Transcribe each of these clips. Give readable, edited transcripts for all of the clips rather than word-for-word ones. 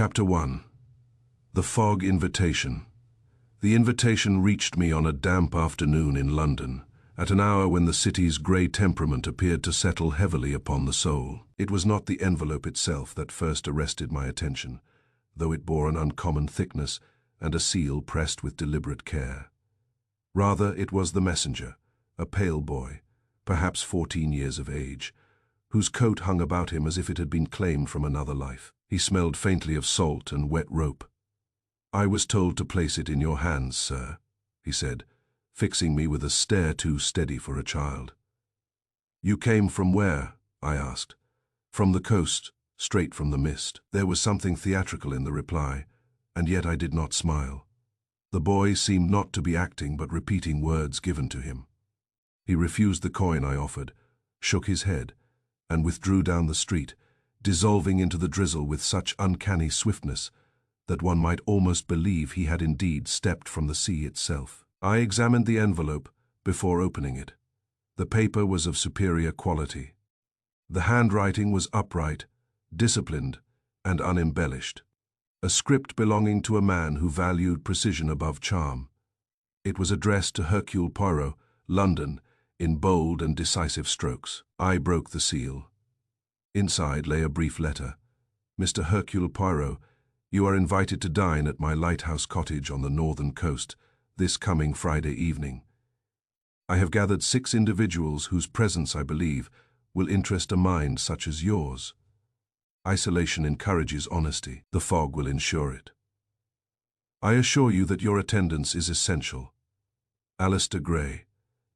Chapter 1. The Fog Invitation. The invitation reached me on a damp afternoon in London, at an hour when the city's grey temperament appeared to settle heavily upon the soul. It was not the envelope itself that first arrested my attention, though it bore an uncommon thickness and a seal pressed with deliberate care. Rather, it was the messenger, a pale boy, perhaps 14 years of age, whose coat hung about him as if it had been claimed from another life. He smelled faintly of salt and wet rope. "I was told to place it in your hands, sir," he said, fixing me with a stare too steady for a child. "You came from where?" I asked. "From the coast, straight from the mist." There was something theatrical in the reply, and yet I did not smile. The boy seemed not to be acting but repeating words given to him. He refused the coin I offered, shook his head, and withdrew down the street, dissolving into the drizzle with such uncanny swiftness that one might almost believe he had indeed stepped from the sea itself. I examined the envelope before opening it. The paper was of superior quality. The handwriting was upright, disciplined, and unembellished. A script belonging to a man who valued precision above charm. It was addressed to Hercule Poirot, London, in bold and decisive strokes. I broke the seal. Inside lay a brief letter. "Mr. Hercule Poirot, you are invited to dine at my Lighthouse cottage on the northern coast this coming Friday evening. I have gathered 6 individuals whose presence, I believe, will interest a mind such as yours. Isolation encourages honesty. The fog will ensure it. I assure you that your attendance is essential. Alistair Gray.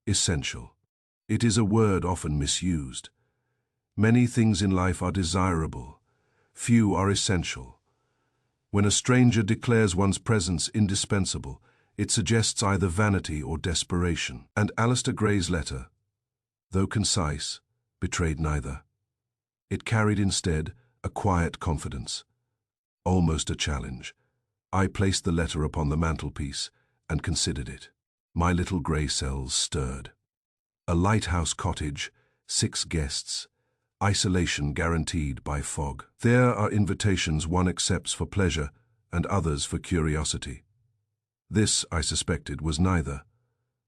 Essential. It is a word often misused. Many things in life are desirable. Few are essential. When a stranger declares one's presence indispensable, it suggests either vanity or desperation. And Alistair Gray's letter, though concise, betrayed neither. It carried instead a quiet confidence, almost a challenge. I placed the letter upon the mantelpiece and considered it. My little grey cells stirred. A lighthouse cottage, 6 guests, isolation guaranteed by fog. There are invitations one accepts for pleasure and others for curiosity. This, I suspected, was neither.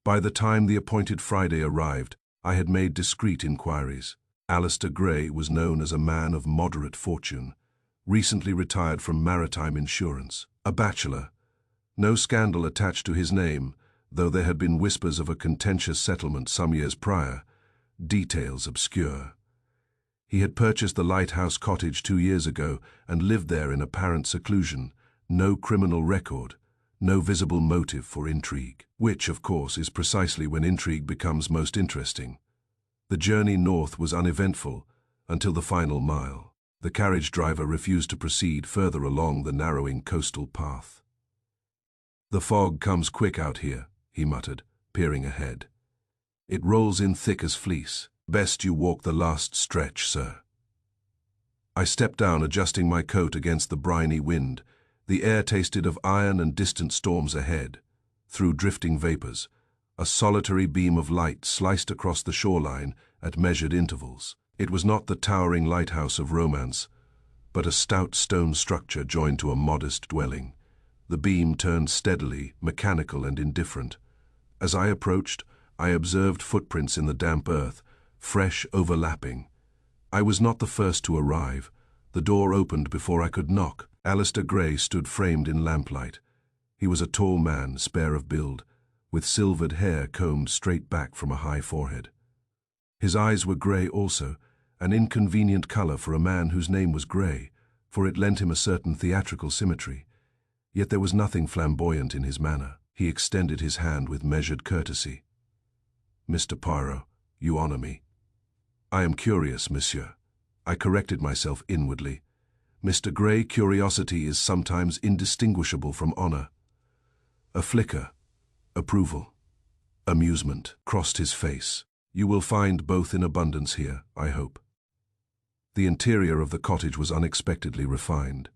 By the time the appointed Friday arrived, I had made discreet inquiries. Alistair Gray was known as a man of moderate fortune, recently retired from maritime insurance. A bachelor. No scandal attached to his name, though there had been whispers of a contentious settlement some years prior, details obscure. He had purchased the Lighthouse cottage 2 years ago and lived there in apparent seclusion, no criminal record, no visible motive for intrigue, which, of course, is precisely when intrigue becomes most interesting. The journey north was uneventful until the final mile. The carriage driver refused to proceed further along the narrowing coastal path. "The fog comes quick out here," he muttered, peering ahead. "It rolls in thick as fleece. Best you walk the last stretch, sir." I stepped down, adjusting my coat against the briny wind. The air tasted of iron and distant storms ahead. Through drifting vapors, a solitary beam of light sliced across the shoreline at measured intervals. It was not the towering lighthouse of romance, but a stout stone structure joined to a modest dwelling. The beam turned steadily, mechanical and indifferent. As I approached, I observed footprints in the damp earth, fresh, overlapping. I was not the first to arrive. The door opened before I could knock. Alistair Gray stood framed in lamplight. He was a tall man, spare of build, with silvered hair combed straight back from a high forehead. His eyes were grey also, an inconvenient colour for a man whose name was Gray, for it lent him a certain theatrical symmetry. Yet there was nothing flamboyant in his manner. He extended his hand with measured courtesy. "Mr. Poirot, you honour me." "I am curious, monsieur." I corrected myself inwardly. Mr. Gray, curiosity is sometimes indistinguishable from honour. A flicker, approval, amusement crossed his face. "You will find both in abundance here, I hope." The interior of the cottage was unexpectedly refined.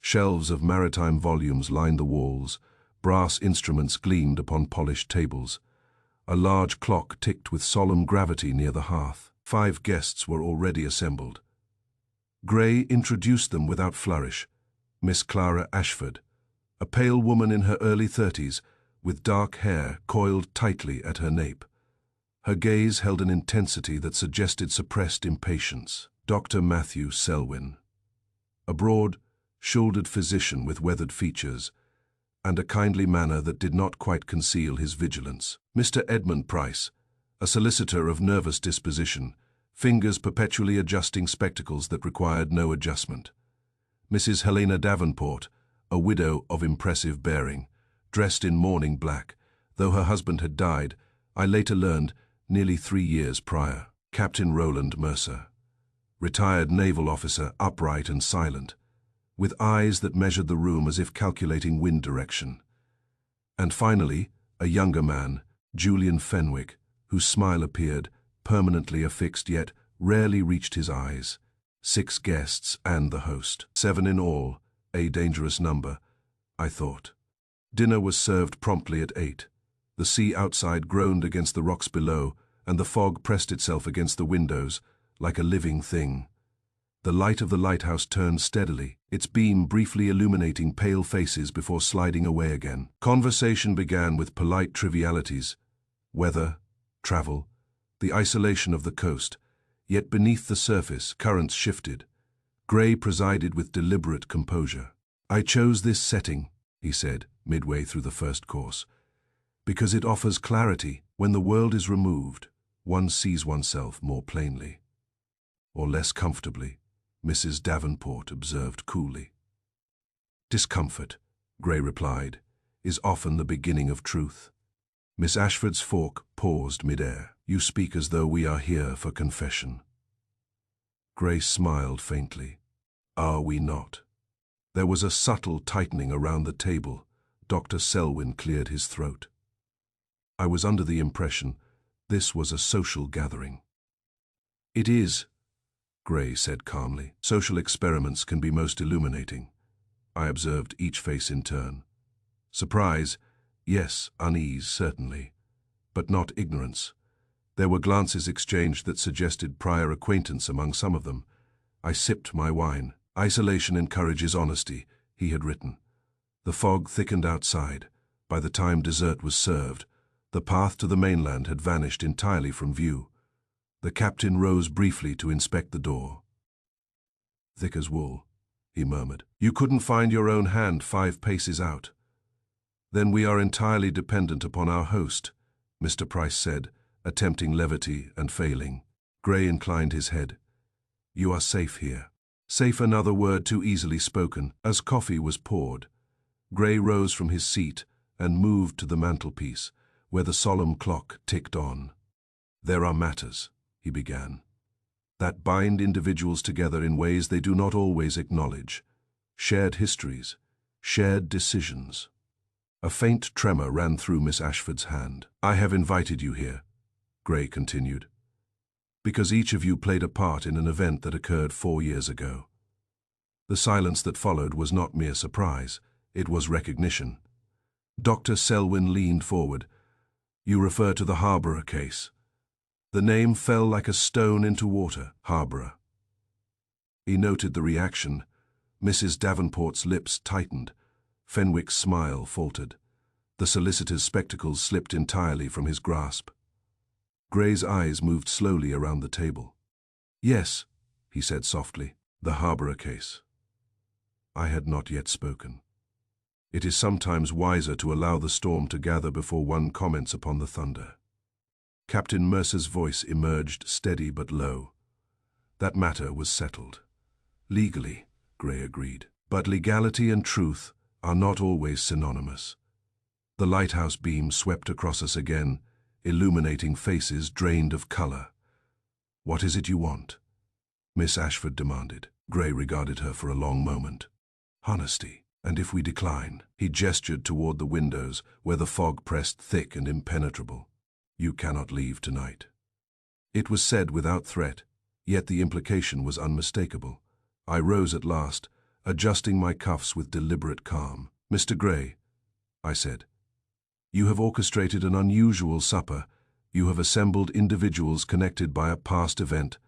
Shelves of maritime volumes lined the walls, brass instruments gleamed upon polished tables. A large clock ticked with solemn gravity near the hearth. 5 guests were already assembled. Gray introduced them without flourish. Miss Clara Ashford, a pale woman in her early 30s, with dark hair coiled tightly at her nape. Her gaze held an intensity that suggested suppressed impatience. Dr. Matthew Selwyn, a broad, shouldered physician with weathered features, and a kindly manner that did not quite conceal his vigilance. Mr. Edmund Price, a solicitor of nervous disposition, fingers perpetually adjusting spectacles that required no adjustment. Mrs. Helena Davenport, a widow of impressive bearing, dressed in mourning black, though her husband had died, I later learned, nearly 3 years prior. Captain Roland Mercer, retired naval officer, upright and silent, with eyes that measured the room as if calculating wind direction. And finally, a younger man, Julian Fenwick, whose smile appeared, permanently affixed yet rarely reached his eyes. 6 guests and the host. 7 in all, a dangerous number, I thought. Dinner was served promptly at 8. The sea outside groaned against the rocks below, and the fog pressed itself against the windows, like a living thing. The light of the lighthouse turned steadily, its beam briefly illuminating pale faces before sliding away again. Conversation began with polite trivialities: weather, travel, the isolation of the coast, yet beneath the surface currents shifted. Gray presided with deliberate composure. "I chose this setting," he said, midway through the first course, "because it offers clarity. When the world is removed, one sees oneself more plainly." "Or less comfortably," Mrs. Davenport observed coolly. "Discomfort," Gray replied, "is often the beginning of truth." Miss Ashford's fork paused mid-air. "You speak as though we are here for confession." Gray smiled faintly. "Are we not?" There was a subtle tightening around the table. Dr. Selwyn cleared his throat. "I was under the impression this was a social gathering." "It is," Gray said calmly. "Social experiments can be most illuminating." I observed each face in turn. Surprise, yes, unease, certainly, but not ignorance. There were glances exchanged that suggested prior acquaintance among some of them. I sipped my wine. "Isolation encourages honesty," he had written. The fog thickened outside. By the time dessert was served, the path to the mainland had vanished entirely from view. The captain rose briefly to inspect the door. "Thick as wool," he murmured. "You couldn't find your own hand 5 paces out." "Then we are entirely dependent upon our host," Mr. Price said, attempting levity and failing. Gray inclined his head. "You are safe here." Safe, another word too easily spoken. As coffee was poured, Gray rose from his seat and moved to the mantelpiece, where the solemn clock ticked on. "There are matters," he began, "that bind individuals together in ways they do not always acknowledge. Shared histories, shared decisions." A faint tremor ran through Miss Ashford's hand. "I have invited you here," Gray continued, "because each of you played a part in an event that occurred 4 years ago." The silence that followed was not mere surprise, it was recognition. Dr. Selwyn leaned forward. "You refer to the Harborough case." The name fell like a stone into water. Harborough. He noted the reaction. Mrs. Davenport's lips tightened. Fenwick's smile faltered. The solicitor's spectacles slipped entirely from his grasp. Gray's eyes moved slowly around the table. "Yes," he said softly, "the Harborough case." I had not yet spoken. It is sometimes wiser to allow the storm to gather before one comments upon the thunder. Captain Mercer's voice emerged steady but low. "That matter was settled." "Legally," Gray agreed. "But legality and truth are not always synonymous." The lighthouse beam swept across us again, illuminating faces drained of color. "What is it you want?" Miss Ashford demanded. Gray regarded her for a long moment. "Honesty. And if we decline?" He gestured toward the windows, where the fog pressed thick and impenetrable. "You cannot leave tonight." It was said without threat, yet the implication was unmistakable. I rose at last, adjusting my cuffs with deliberate calm. "Mr. Gray," I said, "you have orchestrated an unusual supper. You have assembled individuals connected by a past event,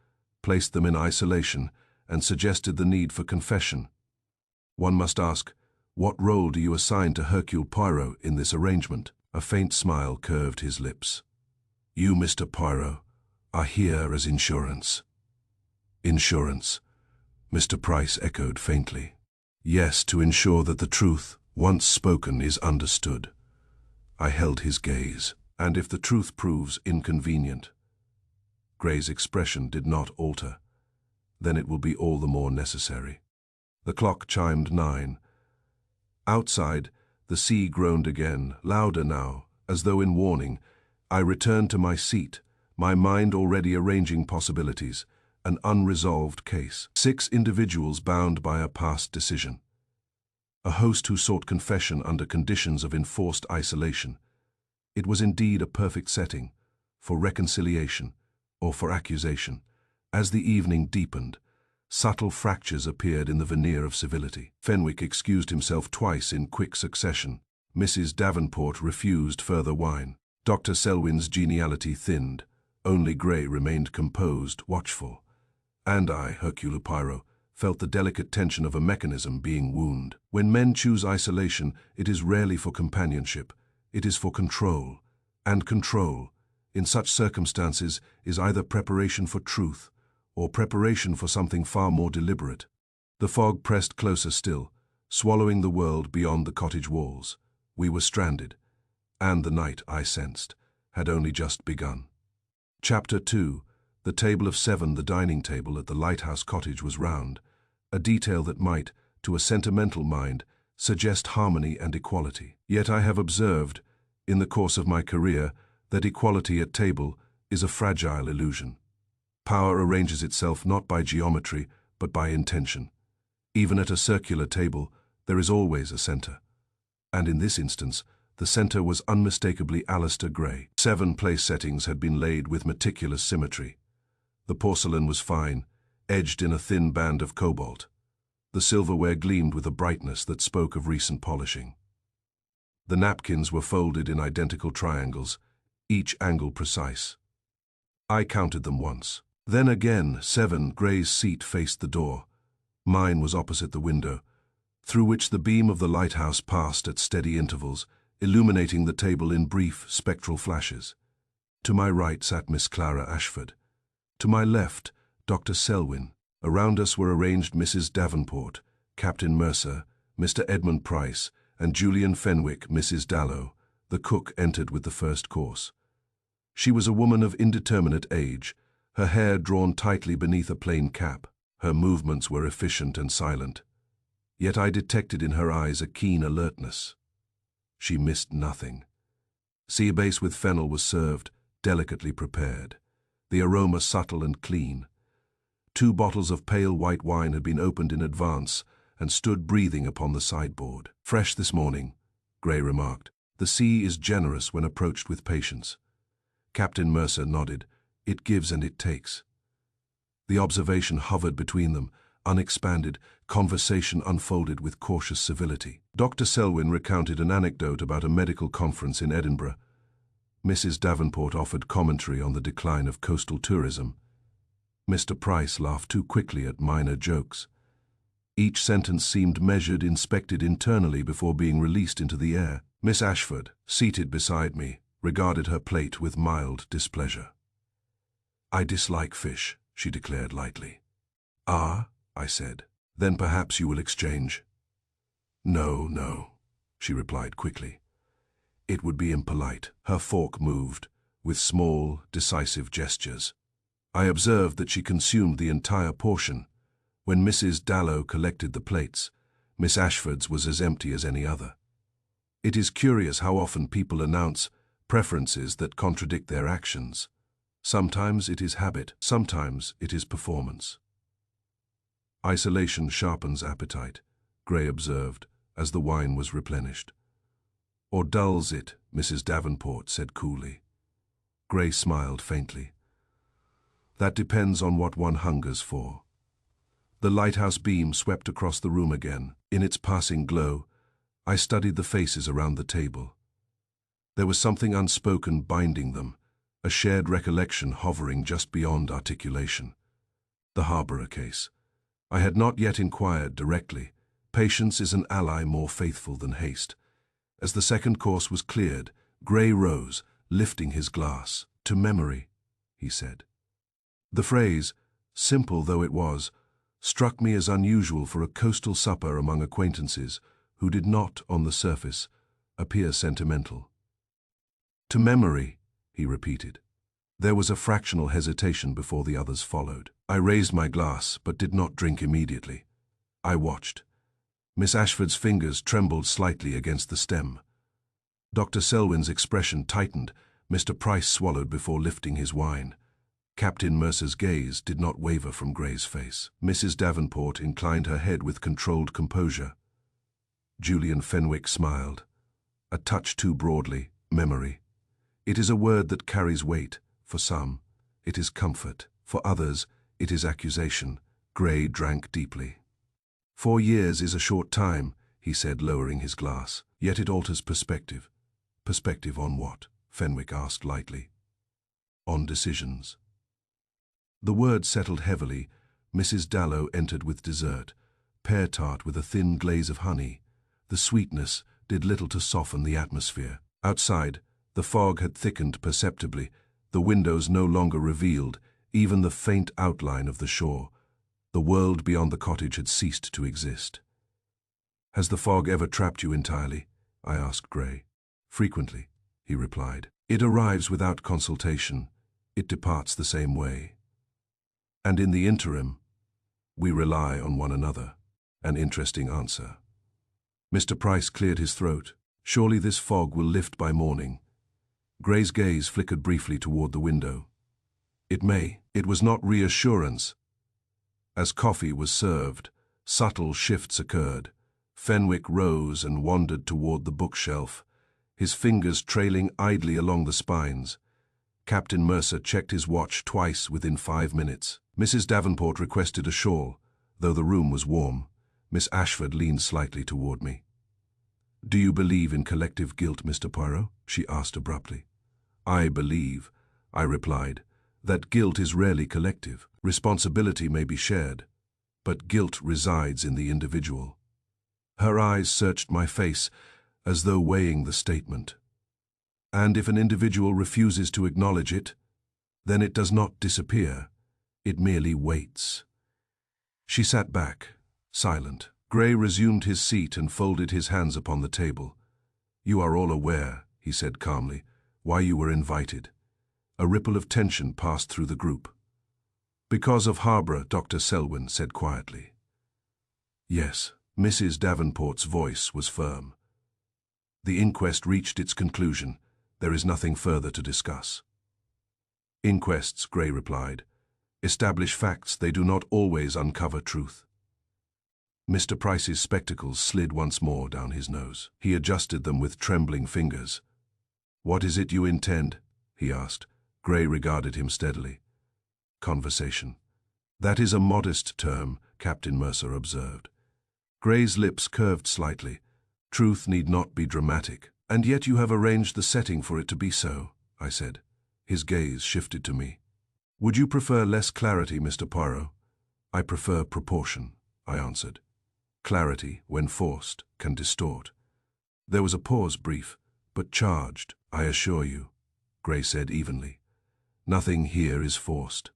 placed them in isolation, and suggested the need for confession." One must ask, what role do you assign to Hercule Poirot in this arrangement? A faint smile curved his lips. You, Mr. Poirot, are here as insurance. Insurance, Mr. Price echoed faintly. Yes, to ensure that the truth, once spoken, is understood. I held his gaze. And if the truth proves inconvenient? Gray's expression did not alter. Then it will be all the more necessary. The clock chimed 9. Outside, the sea groaned again, louder now, as though in warning. I returned to my seat, my mind already arranging possibilities, an unresolved case. 6 individuals bound by a past decision. A host who sought confession under conditions of enforced isolation. It was indeed a perfect setting for reconciliation or for accusation. As the evening deepened, subtle fractures appeared in the veneer of civility. Fenwick excused himself twice in quick succession. Mrs. Davenport refused further wine. Dr. Selwyn's geniality thinned. Only Gray remained composed, watchful. And I, Hercule Poirot, felt the delicate tension of a mechanism being wound. When men choose isolation, it is rarely for companionship. It is for control, and control, in such circumstances, is either preparation for truth or preparation for something far more deliberate. The fog pressed closer still, swallowing the world beyond the cottage walls. We were stranded, and the night, I sensed, had only just begun. Chapter 2. The table of 7, the dining table at the Lighthouse cottage, was round, a detail that might, to a sentimental mind, suggest harmony and equality. Yet I have observed, in the course of my career, that equality at table is a fragile illusion. Power arranges itself not by geometry, but by intention. Even at a circular table, there is always a center. And in this instance, the center was unmistakably Alistair Gray. 7 place settings had been laid with meticulous symmetry. The porcelain was fine, edged in a thin band of cobalt. The silverware gleamed with a brightness that spoke of recent polishing. The napkins were folded in identical triangles, each angle precise. I counted them once. Then again, 7, Gray's seat faced the door. Mine was opposite the window, through which the beam of the lighthouse passed at steady intervals, illuminating the table in brief, spectral flashes. To my right sat Miss Clara Ashford. To my left, Dr. Selwyn. Around us were arranged Mrs. Davenport, Captain Mercer, Mr. Edmund Price, and Julian Fenwick, Mrs. Dallow. The cook entered with the first course. She was a woman of indeterminate age, her hair drawn tightly beneath a plain cap. Her movements were efficient and silent. Yet I detected in her eyes a keen alertness. She missed nothing. Sea bass with fennel was served, delicately prepared, the aroma subtle and clean. 2 bottles of pale white wine had been opened in advance and stood breathing upon the sideboard. Fresh this morning, Gray remarked. The sea is generous when approached with patience. Captain Mercer nodded. It gives and it takes. The observation hovered between them, unexpanded, conversation unfolded with cautious civility. Dr. Selwyn recounted an anecdote about a medical conference in Edinburgh. Mrs. Davenport offered commentary on the decline of coastal tourism. Mr. Price laughed too quickly at minor jokes. Each sentence seemed measured, inspected internally before being released into the air. Miss Ashford, seated beside me, regarded her plate with mild displeasure. I dislike fish, she declared lightly. Ah, I said. Then perhaps you will exchange. No, no, she replied quickly. It would be impolite. Her fork moved, with small, decisive gestures. I observed that she consumed the entire portion. When Mrs. Dallow collected the plates, Miss Ashford's was as empty as any other. It is curious how often people announce preferences that contradict their actions. Sometimes it is habit, sometimes it is performance. Isolation sharpens appetite, Gray observed, as the wine was replenished. Or dulls it, Mrs. Davenport said coolly. Gray smiled faintly. That depends on what one hungers for. The lighthouse beam swept across the room again. In its passing glow, I studied the faces around the table. There was something unspoken binding them, a shared recollection hovering just beyond articulation. The Harborough case. I had not yet inquired directly. Patience is an ally more faithful than haste. As the second course was cleared, Gray rose, lifting his glass. "To memory," he said. The phrase, simple though it was, struck me as unusual for a coastal supper among acquaintances who did not, on the surface, appear sentimental. "To memory," he repeated. There was a fractional hesitation before the others followed. I raised my glass, but did not drink immediately. I watched. Miss Ashford's fingers trembled slightly against the stem. Dr. Selwyn's expression tightened. Mr. Price swallowed before lifting his wine. Captain Mercer's gaze did not waver from Gray's face. Mrs. Davenport inclined her head with controlled composure. Julian Fenwick smiled. A touch too broadly, memory. It is a word that carries weight. For some, it is comfort. For others, it is accusation. Gray drank deeply. 4 years is a short time, he said, lowering his glass. Yet it alters perspective. Perspective on what? Fenwick asked lightly. On decisions. The word settled heavily. Mrs. Dallow entered with dessert, pear tart with a thin glaze of honey. The sweetness did little to soften the atmosphere. Outside, the fog had thickened perceptibly. The windows no longer revealed even the faint outline of the shore. The world beyond the cottage had ceased to exist. "Has the fog ever trapped you entirely?" I asked Gray. "Frequently," he replied. "It arrives without consultation. It departs the same way. And in the interim, we rely on one another." An interesting answer. Mr. Price cleared his throat. "Surely this fog will lift by morning." Gray's gaze flickered briefly toward the window. "It may." It was not reassurance. As coffee was served, subtle shifts occurred. Fenwick rose and wandered toward the bookshelf, his fingers trailing idly along the spines. Captain Mercer checked his watch twice within 5 minutes. Mrs. Davenport requested a shawl, though the room was warm. Miss Ashford leaned slightly toward me. "Do you believe in collective guilt, Mr. Poirot?" she asked abruptly. "I believe," I replied, "that guilt is rarely collective. Responsibility may be shared, but guilt resides in the individual." Her eyes searched my face as though weighing the statement. "And if an individual refuses to acknowledge it, then it does not disappear. It merely waits." She sat back, silent. Gray resumed his seat and folded his hands upon the table. "You are all aware," he said calmly, "why you were invited." A ripple of tension passed through the group. "Because of Harborough," Dr. Selwyn said quietly. "Yes." Mrs. Davenport's voice was firm. "The inquest reached its conclusion. There is nothing further to discuss." "Inquests," Gray replied, "establish facts. They do not always uncover truth." Mr. Price's spectacles slid once more down his nose. He adjusted them with trembling fingers. "What is it you intend?" he asked. Gray regarded him steadily. "Conversation." "That is a modest term," Captain Mercer observed. Gray's lips curved slightly. "Truth need not be dramatic." "And yet you have arranged the setting for it to be so," I said. His gaze shifted to me. "Would you prefer less clarity, Mr. Poirot?" "I prefer proportion," I answered. "Clarity, when forced, can distort." There was a pause, brief, but charged. "I assure you," Gray said evenly. "Nothing here is forced."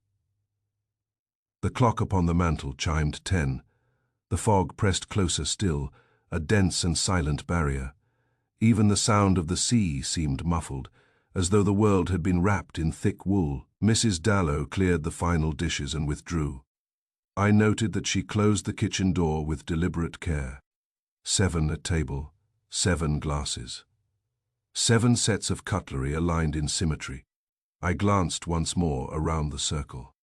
The clock upon the mantel chimed 10. The fog pressed closer still, a dense and silent barrier. Even the sound of the sea seemed muffled, as though the world had been wrapped in thick wool. Mrs. Dallow cleared the final dishes and withdrew. I noted that she closed the kitchen door with deliberate care. 7 at table, 7 glasses. 7 sets of cutlery aligned in symmetry. I glanced once more around the circle.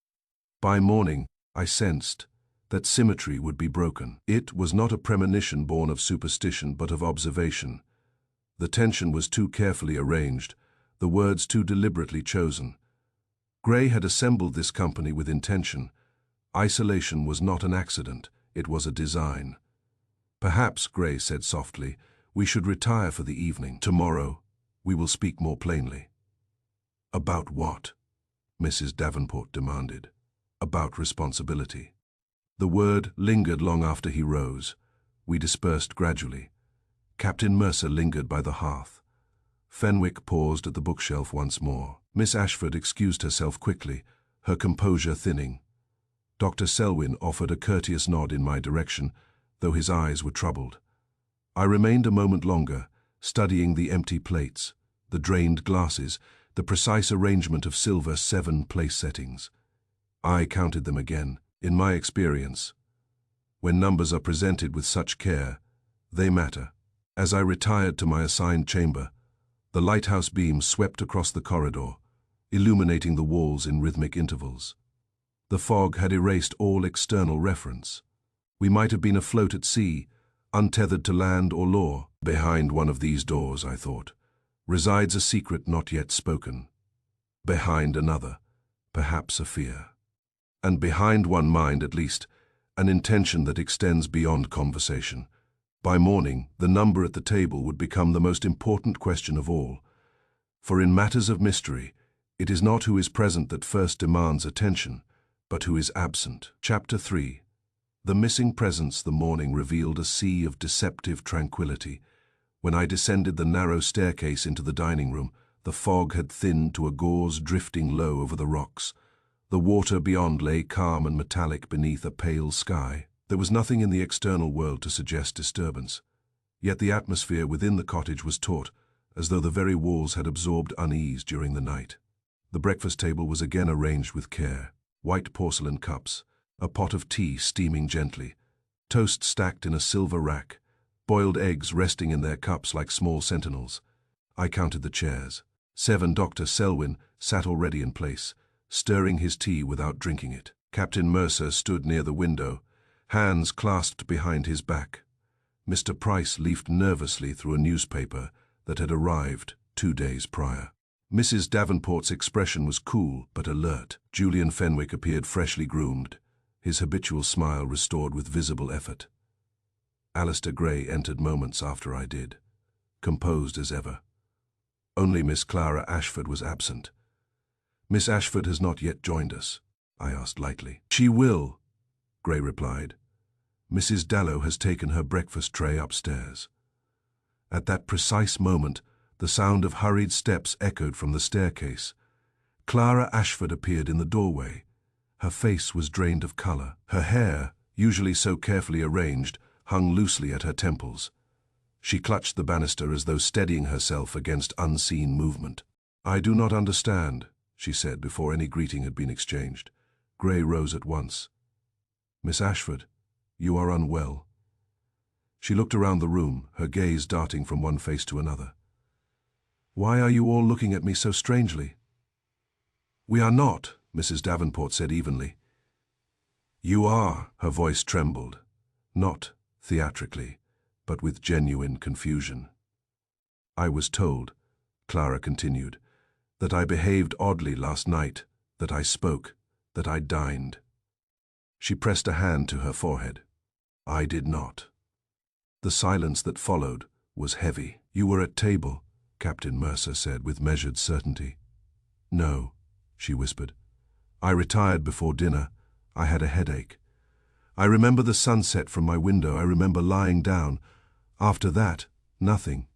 By morning, I sensed that symmetry would be broken. It was not a premonition born of superstition but of observation. The tension was too carefully arranged, the words too deliberately chosen. Gray had assembled this company with intention. Isolation was not an accident, it was a design. "Perhaps," Gray said softly, "we should retire for the evening. Tomorrow, we will speak more plainly." "About what?" Mrs. Davenport demanded. "About responsibility." The word lingered long after he rose. We dispersed gradually. Captain Mercer lingered by the hearth. Fenwick paused at the bookshelf once more. Miss Ashford excused herself quickly, her composure thinning. Dr. Selwyn offered a courteous nod in my direction, though his eyes were troubled. I remained a moment longer, studying the empty plates, the drained glasses, the precise arrangement of silver 7 place settings. I counted them again. In my experience, when numbers are presented with such care, they matter. As I retired to my assigned chamber, the lighthouse beam swept across the corridor, illuminating the walls in rhythmic intervals. The fog had erased all external reference. We might have been afloat at sea, untethered to land or law. Behind one of these doors, I thought, resides a secret not yet spoken. Behind another, perhaps a fear. And behind one mind, at least, an intention that extends beyond conversation. By morning, the number at the table would become the most important question of all. For in matters of mystery, it is not who is present that first demands attention, but who is absent. Chapter 3. The missing presence. The morning revealed a sea of deceptive tranquility. When I descended the narrow staircase into the dining room, the fog had thinned to a gauze drifting low over the rocks. The water beyond lay calm and metallic beneath a pale sky. There was nothing in the external world to suggest disturbance. Yet the atmosphere within the cottage was taut, as though the very walls had absorbed unease during the night. The breakfast table was again arranged with care. White porcelain cups, a pot of tea steaming gently, toast stacked in a silver rack, boiled eggs resting in their cups like small sentinels. I counted the chairs. 7. Dr. Selwyn sat already in place, stirring his tea without drinking it. Captain Mercer stood near the window, hands clasped behind his back. Mr. Price leafed nervously through a newspaper that had arrived 2 days prior. Mrs. Davenport's expression was cool but alert. Julian Fenwick appeared freshly groomed, his habitual smile restored with visible effort. Alistair Gray entered moments after I did, composed as ever. Only Miss Clara Ashford was absent. "Miss Ashford has not yet joined us," I asked lightly. "She will," Gray replied. "Mrs. Dallow has taken her breakfast tray upstairs." At that precise moment, the sound of hurried steps echoed from the staircase. Clara Ashford appeared in the doorway. Her face was drained of color. Her hair, usually so carefully arranged, hung loosely at her temples. She clutched the banister as though steadying herself against unseen movement. "I do not understand," she said before any greeting had been exchanged. Gray rose at once. "Miss Ashford, you are unwell." She looked around the room, her gaze darting from one face to another. "Why are you all looking at me so strangely?" "We are not," Mrs. Davenport said evenly. "You are," her voice trembled, not theatrically, but with genuine confusion. "I was told," Clara continued, "that I behaved oddly last night, that I spoke, that I dined." She pressed a hand to her forehead. "I did not." The silence that followed was heavy. "You were at table," Captain Mercer said with measured certainty. "No," she whispered. "I retired before dinner. I had a headache. I remember the sunset from my window. I remember lying down. After that, nothing."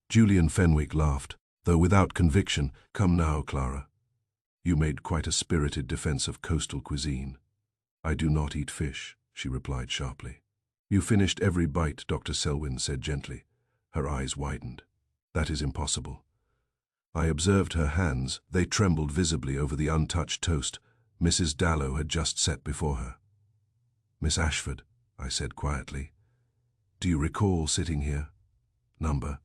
Julian Fenwick laughed, though without conviction. "Come now, Clara. You made quite a spirited defense of coastal cuisine." "I do not eat fish," she replied sharply. "You finished every bite," Dr. Selwyn said gently. Her eyes widened. "That is impossible." I observed her hands. They trembled visibly over the untouched toast Mrs. Dallow had just set before her. "Miss Ashford," I said quietly, "do you recall sitting here? Number.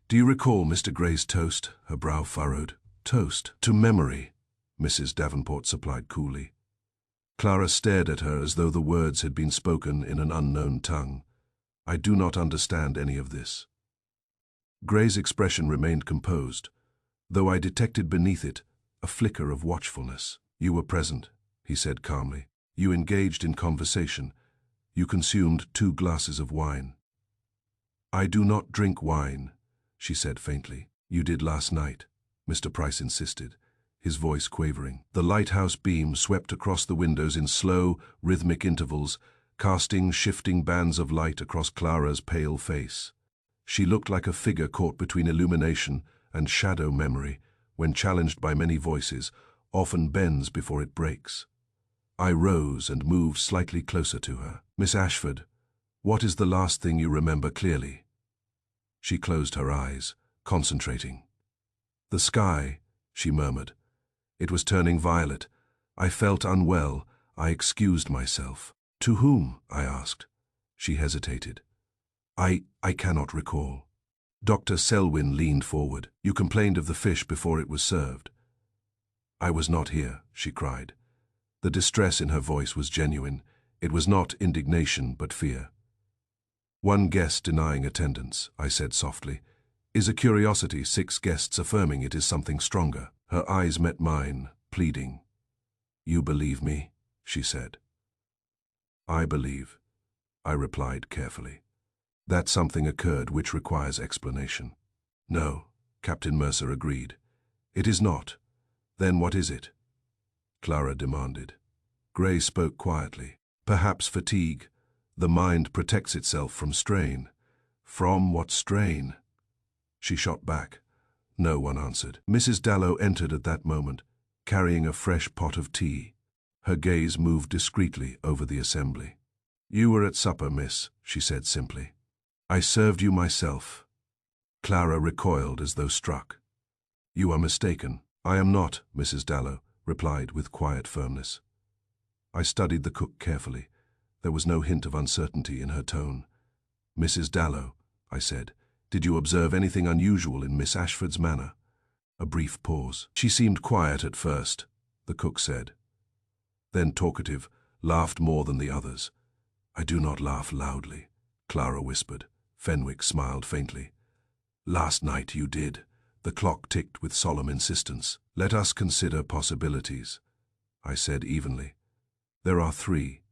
Do you recall Mr. Gray's toast?" Her brow furrowed. "Toast to memory," Mrs. Davenport supplied coolly. Clara stared at her as though the words had been spoken in an unknown tongue. "I do not understand any of this." Gray's expression remained composed, though I detected beneath it a flicker of watchfulness. "You were present," he said calmly. "You engaged in conversation. You consumed 2 glasses of wine." "I do not drink wine," she said faintly. "You did last night," Mr. Price insisted, his voice quavering. The lighthouse beam swept across the windows in slow, rhythmic intervals, casting shifting bands of light across Clara's pale face. She looked like a figure caught between illumination and shadow memory, when challenged by many voices, often bends before it breaks. I rose and moved slightly closer to her. "Miss Ashford, what is the last thing you remember clearly?" She closed her eyes, concentrating. "The sky," she murmured. "It was turning violet. I felt unwell. I excused myself." "To whom?" I asked. She hesitated. I cannot recall." Dr. Selwyn leaned forward. "You complained of the fish before it was served." "I was not here," she cried. The distress in her voice was genuine. It was not indignation, but fear. "One guest denying attendance," I said softly, "is a curiosity. 6 guests affirming it is something stronger." Her eyes met mine, pleading. "You believe me?" she said. "I believe," I replied carefully, "that something occurred which requires explanation." "No," Captain Mercer agreed. "It is not. Then what is it?" Clara demanded. Gray spoke quietly. "Perhaps fatigue. The mind protects itself from strain." "From what strain?" She shot back. No one answered. Mrs. Dallow entered at that moment, carrying a fresh pot of tea. Her gaze moved discreetly over the assembly. "You were at supper, miss," she said simply. "I served you myself." Clara recoiled as though struck. "You are mistaken." "I am not," Mrs. Dallow replied with quiet firmness. I studied the cook carefully. There was no hint of uncertainty in her tone. "Mrs. Dallow," I said, "did you observe anything unusual in Miss Ashford's manner?" A brief pause. "She seemed quiet at first," the cook said. "Then talkative, laughed more than the others." "I do not laugh loudly," Clara whispered. Fenwick smiled faintly. "Last night you did." The clock ticked with solemn insistence. "Let us consider possibilities," I said evenly. "There are 3.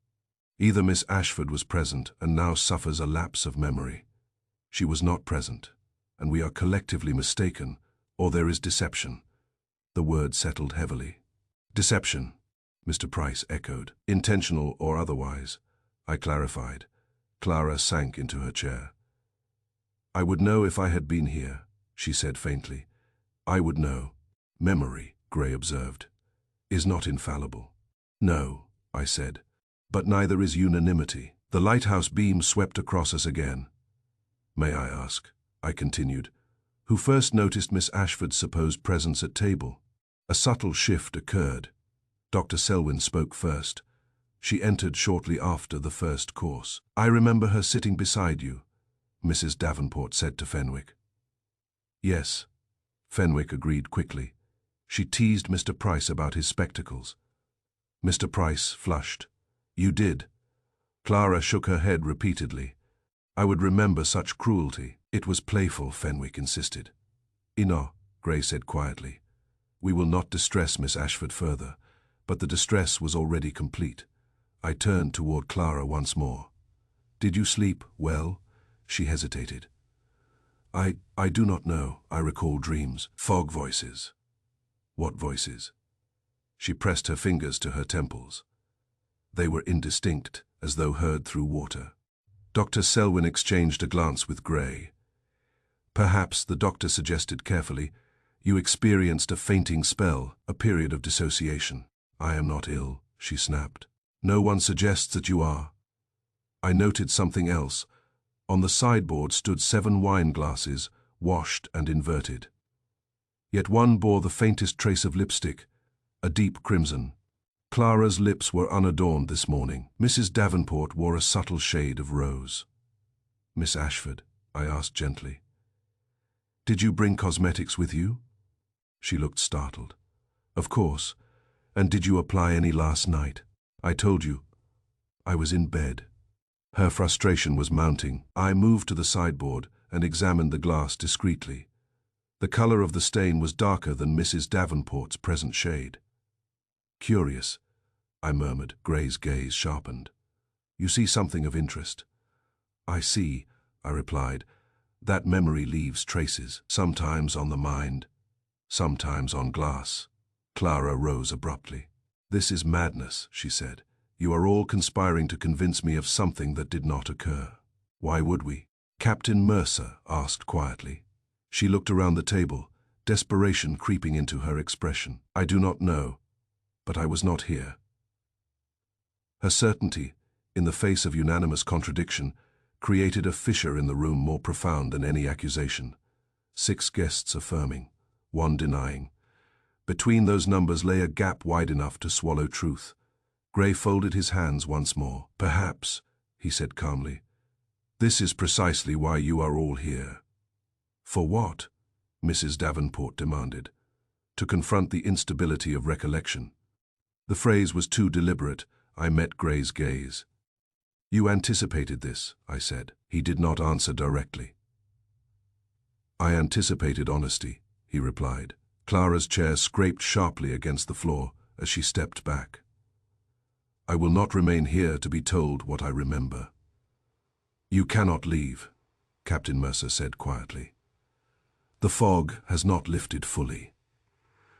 Either Miss Ashford was present and now suffers a lapse of memory. She was not present, and we are collectively mistaken, or there is deception." The word settled heavily. "Deception," Mr. Price echoed. "Intentional or otherwise," I clarified. Clara sank into her chair. "I would know if I had been here," she said faintly. "I would know." "Memory," Gray observed, "is not infallible." "No," I said, "but neither is unanimity." The lighthouse beam swept across us again. "May I ask," I continued, "who first noticed Miss Ashford's supposed presence at table?" A subtle shift occurred. Dr. Selwyn spoke first. "She entered shortly after the first course." "I remember her sitting beside you," Mrs. Davenport said to Fenwick. "Yes," Fenwick agreed quickly. "She teased Mr. Price about his spectacles." Mr. Price flushed. "You did." Clara shook her head repeatedly. "I would remember such cruelty." "It was playful," Fenwick insisted. "Enough," Gray said quietly. "We will not distress Miss Ashford further." But the distress was already complete. I turned toward Clara once more. "Did you sleep well?" She hesitated. I do not know. I recall dreams. Fog voices." "What voices?" She pressed her fingers to her temples. They were indistinct, as though heard through water. Dr. Selwyn exchanged a glance with Gray. "Perhaps," the doctor suggested carefully, "you experienced a fainting spell, a period of dissociation." "I am not ill," she snapped. "No one suggests that you are." I noted something else. On the sideboard stood 7 wine glasses, washed and inverted. Yet one bore the faintest trace of lipstick, a deep crimson. Clara's lips were unadorned this morning. Mrs. Davenport wore a subtle shade of rose. "Miss Ashford," I asked gently, "did you bring cosmetics with you?" She looked startled. "Of course. And did you apply any last night?" "I told you. I was in bed." Her frustration was mounting. I moved to the sideboard and examined the glass discreetly. The color of the stain was darker than Mrs. Davenport's present shade. "Curious," I murmured. Gray's gaze sharpened. "You see something of interest." "I see," I replied, "that memory leaves traces, sometimes on the mind, sometimes on glass." Clara rose abruptly. "This is madness," she said. You are all conspiring to convince me of something that did not occur. Why would we? Captain Mercer asked quietly. She looked around the table, desperation creeping into her expression. I do not know, but I was not here. Her certainty, in the face of unanimous contradiction, created a fissure in the room more profound than any accusation. 6 guests affirming, 1 denying. Between those numbers lay a gap wide enough to swallow truth. Gray folded his hands once more. Perhaps, he said calmly, this is precisely why you are all here. For what? Mrs. Davenport demanded. To confront the instability of recollection. The phrase was too deliberate. I met Gray's gaze. You anticipated this, I said. He did not answer directly. I anticipated honesty, he replied. Clara's chair scraped sharply against the floor as she stepped back. I will not remain here to be told what I remember. You cannot leave, Captain Mercer said quietly. The fog has not lifted fully.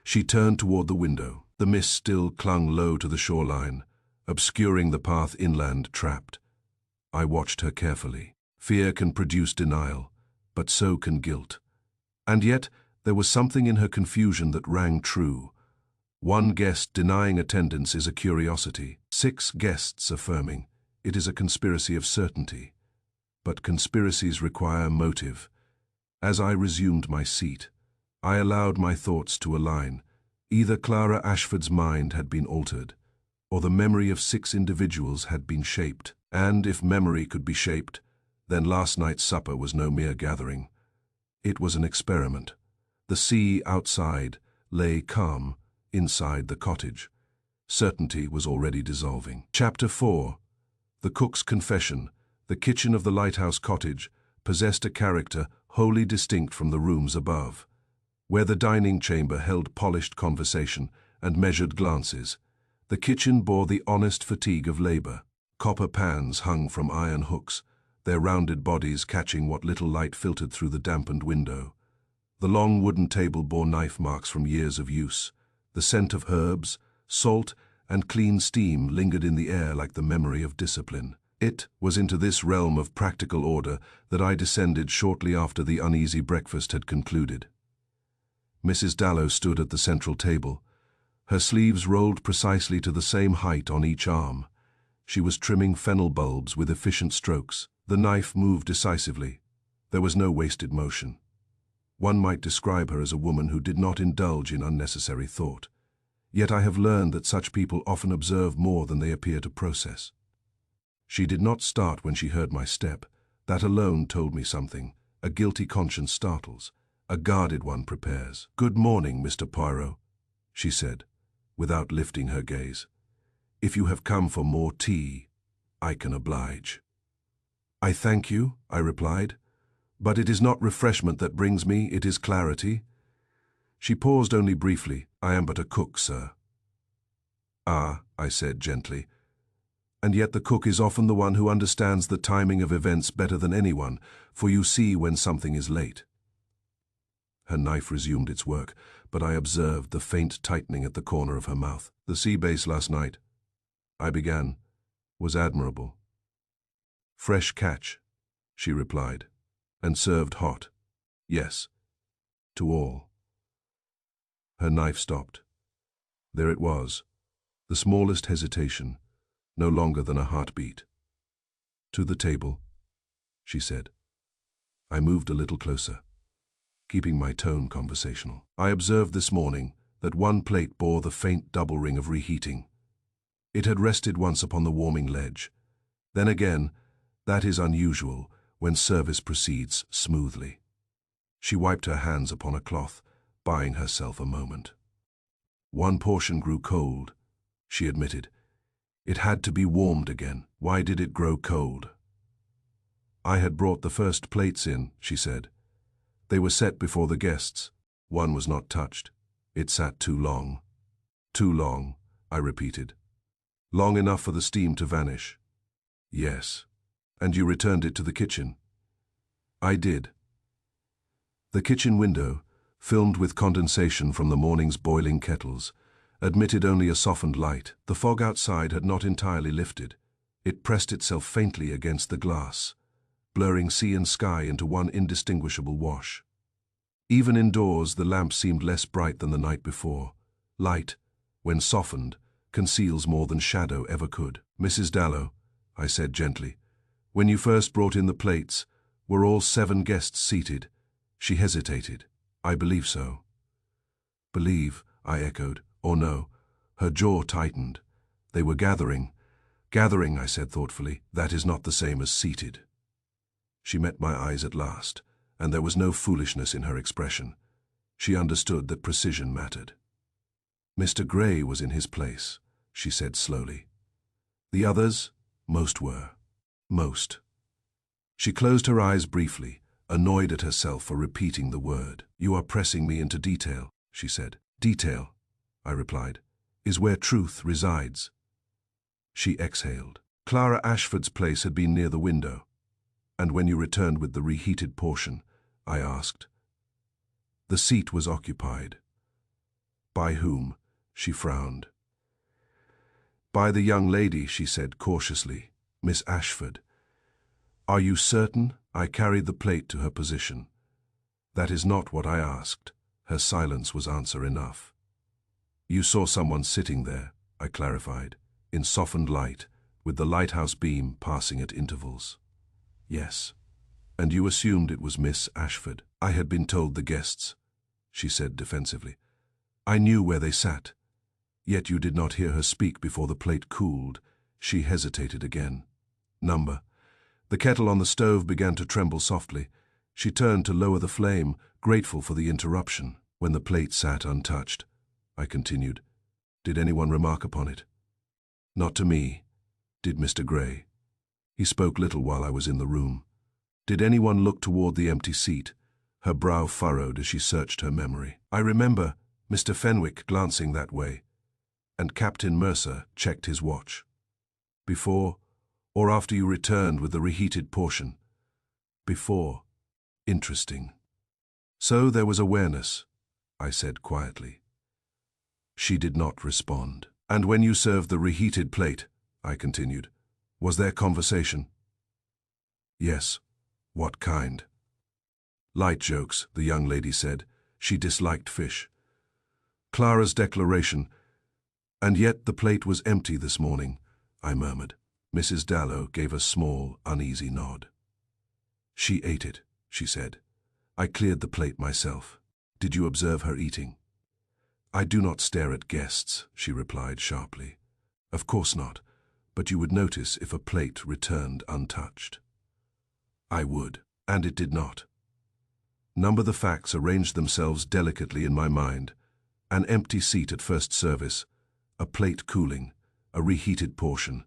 She turned toward the window. The mist still clung low to the shoreline, obscuring the path inland trapped. I watched her carefully. Fear can produce denial, but so can guilt. And yet, there was something in her confusion that rang true. 1 guest denying attendance is a curiosity. 6 guests affirming. It is a conspiracy of certainty. But conspiracies require motive. As I resumed my seat, I allowed my thoughts to align. Either Clara Ashford's mind had been altered, or the memory of 6 individuals had been shaped. And if memory could be shaped, then last night's supper was no mere gathering. It was an experiment. The sea outside lay calm inside the cottage. Certainty was already dissolving. Chapter 4. The cook's confession. The kitchen of the Lighthouse cottage possessed a character wholly distinct from the rooms above. Where the dining chamber held polished conversation and measured glances, the kitchen bore the honest fatigue of labor. Copper pans hung from iron hooks, their rounded bodies catching what little light filtered through the dampened window. The long wooden table bore knife marks from years of use. The scent of herbs, salt, and clean steam lingered in the air like the memory of discipline. It was into this realm of practical order that I descended shortly after the uneasy breakfast had concluded. Mrs. Dallow stood at the central table. Her sleeves rolled precisely to the same height on each arm. She was trimming fennel bulbs with efficient strokes. The knife moved decisively. There was no wasted motion. One might describe her as a woman who did not indulge in unnecessary thought. Yet I have learned that such people often observe more than they appear to process. She did not start when she heard my step. That alone told me something. A guilty conscience startles. A guarded one prepares. "Good morning, Mr. Poirot," she said, without lifting her gaze. "If you have come for more tea, I can oblige." "I thank you," I replied, "but it is not refreshment that brings me, it is clarity." She paused only briefly. "I am but a cook, sir." "Ah," I said gently, "and yet the cook is often the one who understands the timing of events better than anyone, for you see when something is late." Her knife resumed its work, but I observed the faint tightening at the corner of her mouth. "The sea base last night," I began, "was admirable." "Fresh catch," she replied, "and served hot. Yes, to all." Her knife stopped. There it was, the smallest hesitation, no longer than a heartbeat. "To the table," she said. I moved a little closer, keeping my tone conversational. "I observed this morning that one plate bore the faint double ring of reheating. It had rested once upon the warming ledge. Then again, that is unusual when service proceeds smoothly." She wiped her hands upon a cloth, buying herself a moment. "One portion grew cold," she admitted. "It had to be warmed again." "Why did it grow cold?" "I had brought the first plates in," she said. "They were set before the guests. One was not touched. It sat too long." "Too long," I repeated. "Long enough for the steam to vanish?" "Yes." "And you returned it to the kitchen?" "I did." The kitchen window, filmed with condensation from the morning's boiling kettles, admitted only a softened light. The fog outside had not entirely lifted. It pressed itself faintly against the glass, blurring sea and sky into one indistinguishable wash. Even indoors, the lamp seemed less bright than the night before. Light, when softened, conceals more than shadow ever could. "Mrs. Dallow," I said gently, "when you first brought in the plates, were all 7 guests seated?" She hesitated. "I believe so." "Believe," I echoed, "or no?" Her jaw tightened. "They were gathering." "Gathering," I said thoughtfully, "that is not the same as seated." She met my eyes at last, and there was no foolishness in her expression. She understood that precision mattered. "Mr. Gray was in his place," she said slowly. "The others, most were. Most." She closed her eyes briefly, annoyed at herself for repeating the word. "You are pressing me into detail," she said. "Detail," I replied, "is where truth resides." She exhaled. "Clara Ashford's place had been near the window." "And when you returned with the reheated portion?" I asked. "The seat was occupied." "By whom?" She frowned. "By the young lady," she said cautiously, "Miss Ashford." "Are you certain?" I carried the plate to her position. "That is not what I asked." Her silence was answer enough. "You saw someone sitting there," I clarified, "in softened light, with the lighthouse beam passing at intervals." "Yes." "And you assumed it was Miss Ashford?" "I had been told the guests," she said defensively. "I knew where they sat." "Yet you did not hear her speak before the plate cooled." She hesitated again. "Number." The kettle on the stove began to tremble softly. She turned to lower the flame, grateful for the interruption. "When the plate sat untouched," I continued, "did anyone remark upon it?" "Not to me." "Did Mr. Gray?" "He spoke little while I was in the room." "Did anyone look toward the empty seat?" Her brow furrowed as she searched her memory. "I remember Mr. Fenwick glancing that way, and Captain Mercer checked his watch." "Before or after you returned with the reheated portion?" "Before." "Interesting." "So there was awareness," I said quietly. She did not respond. "And when you served the reheated plate," I continued, "was there conversation?" "Yes." "What kind?" "Light jokes," the young lady said. She disliked fish. "Clara's declaration, 'And yet the plate was empty this morning,'" I murmured. Mrs. Dallow gave a small, uneasy nod. "She ate it," she said. "I cleared the plate myself." "Did you observe her eating?" "I do not stare at guests," she replied sharply. "Of course not, but you would notice if a plate returned untouched." I would, and it did not. Number the facts arranged themselves delicately in my mind. An empty seat at first service, a plate cooling, a reheated portion,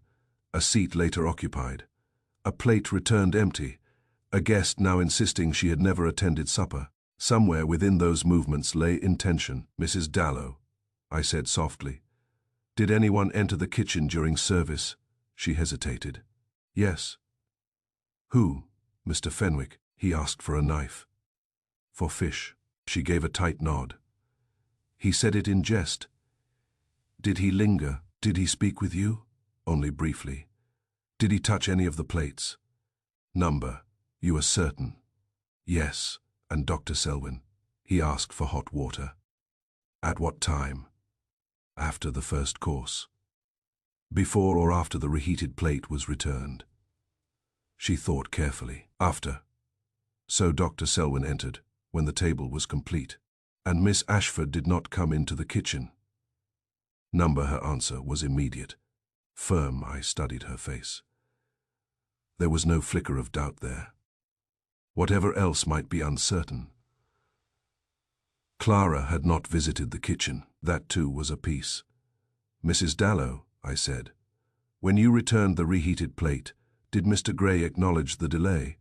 a seat later occupied, a plate returned empty, a guest now insisting she had never attended supper. Somewhere within those movements lay intention. "Mrs. Dallow," I said softly, "did anyone enter the kitchen during service?" She hesitated. "Yes." "Who?" "Mr. Fenwick. He asked for a knife." "For fish." She gave a tight nod. "He said it in jest." "Did he linger? Did he speak with you?" "Only briefly." "Did he touch any of the plates?" "Number. You are certain?" "Yes." "And Dr. Selwyn?" "He asked for hot water." "At what time?" "After the first course." "Before or after the reheated plate was returned?" She thought carefully. "After." "So Dr. Selwyn entered, when the table was complete. And Miss Ashford did not come into the kitchen?" Number. Her answer was immediate. Firm. I studied her face. There was no flicker of doubt there. Whatever else might be uncertain. Clara had not visited the kitchen. That too was a piece. "Mrs. Dallow," I said, "when you returned the reheated plate, did Mr. Gray acknowledge the delay?"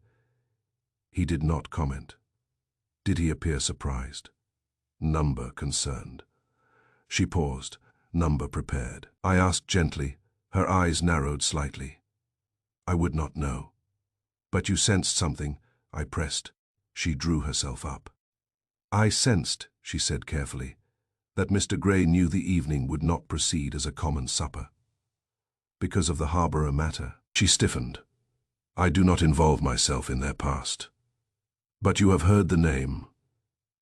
He did not comment. "Did he appear surprised?" Number concerned. She paused. Number prepared. I asked gently. Her eyes narrowed slightly. "I would not know." "But you sensed something," I pressed. She drew herself up. "I sensed," she said carefully, that Mr. Gray knew the evening would not proceed as a common supper. Because of the Harborough matter, she stiffened. I do not involve myself in their past. But you have heard the name.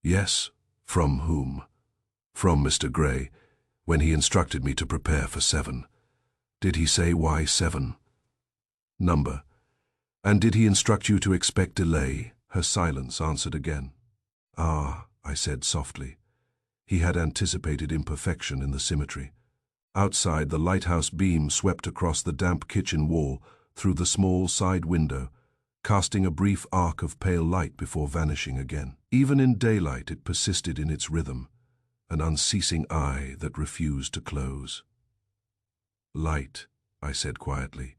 Yes, from whom? From Mr. Gray, when he instructed me to prepare for 7. Did he say why 7? Number. And did he instruct you to expect delay? Her silence answered again. Ah, I said softly. He had anticipated imperfection in the symmetry. Outside, the lighthouse beam swept across the damp kitchen wall through the small side window, casting a brief arc of pale light before vanishing again. Even in daylight it persisted in its rhythm, an unceasing eye that refused to close. Light, I said quietly,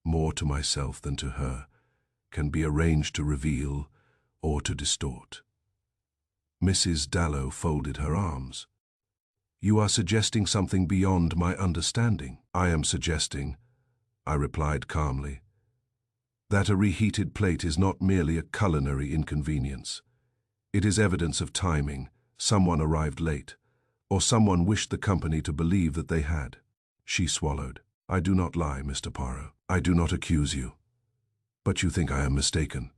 more to myself than to her, can be arranged to reveal or to distort. Mrs. Dallow folded her arms. You are suggesting something beyond my understanding. I am suggesting, I replied calmly, that a reheated plate is not merely a culinary inconvenience. It is evidence of timing. Someone arrived late, or someone wished the company to believe that they had. She swallowed. I do not lie, Mr. Poirot. I do not accuse you. But you think I am mistaken.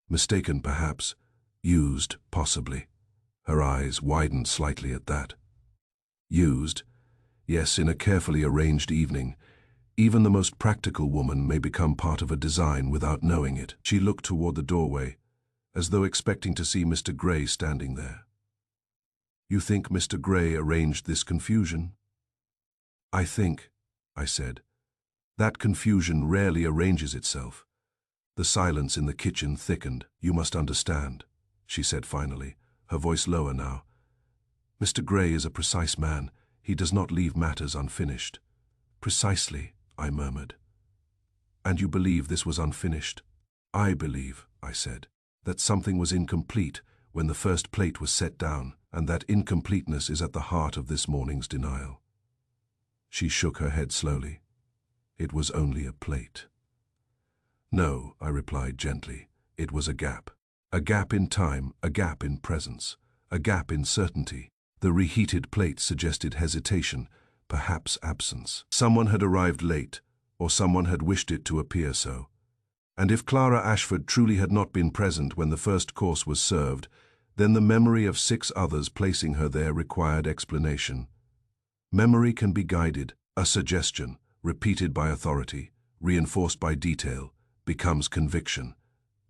Mistaken, perhaps. Used, possibly. Her eyes widened slightly at that. Used? Yes, in a carefully arranged evening. Even the most practical woman may become part of a design without knowing it. She looked toward the doorway, as though expecting to see Mr. Gray standing there. You think Mr. Gray arranged this confusion? I think, I said. That confusion rarely arranges itself. The silence in the kitchen thickened. You must understand, she said finally, her voice lower now. Mr. Gray is a precise man. He does not leave matters unfinished. Precisely, I murmured. And you believe this was unfinished? I believe, I said, that something was incomplete when the first plate was set down, and that incompleteness is at the heart of this morning's denial. She shook her head slowly. It was only a plate. No, I replied gently, it was a gap. A gap in time, a gap in presence, a gap in certainty. The reheated plate suggested hesitation, perhaps absence. Someone had arrived late, or someone had wished it to appear so. And if Clara Ashford truly had not been present when the first course was served, then the memory of 6 others placing her there required explanation. Memory can be guided. A suggestion, repeated by authority, reinforced by detail, becomes conviction.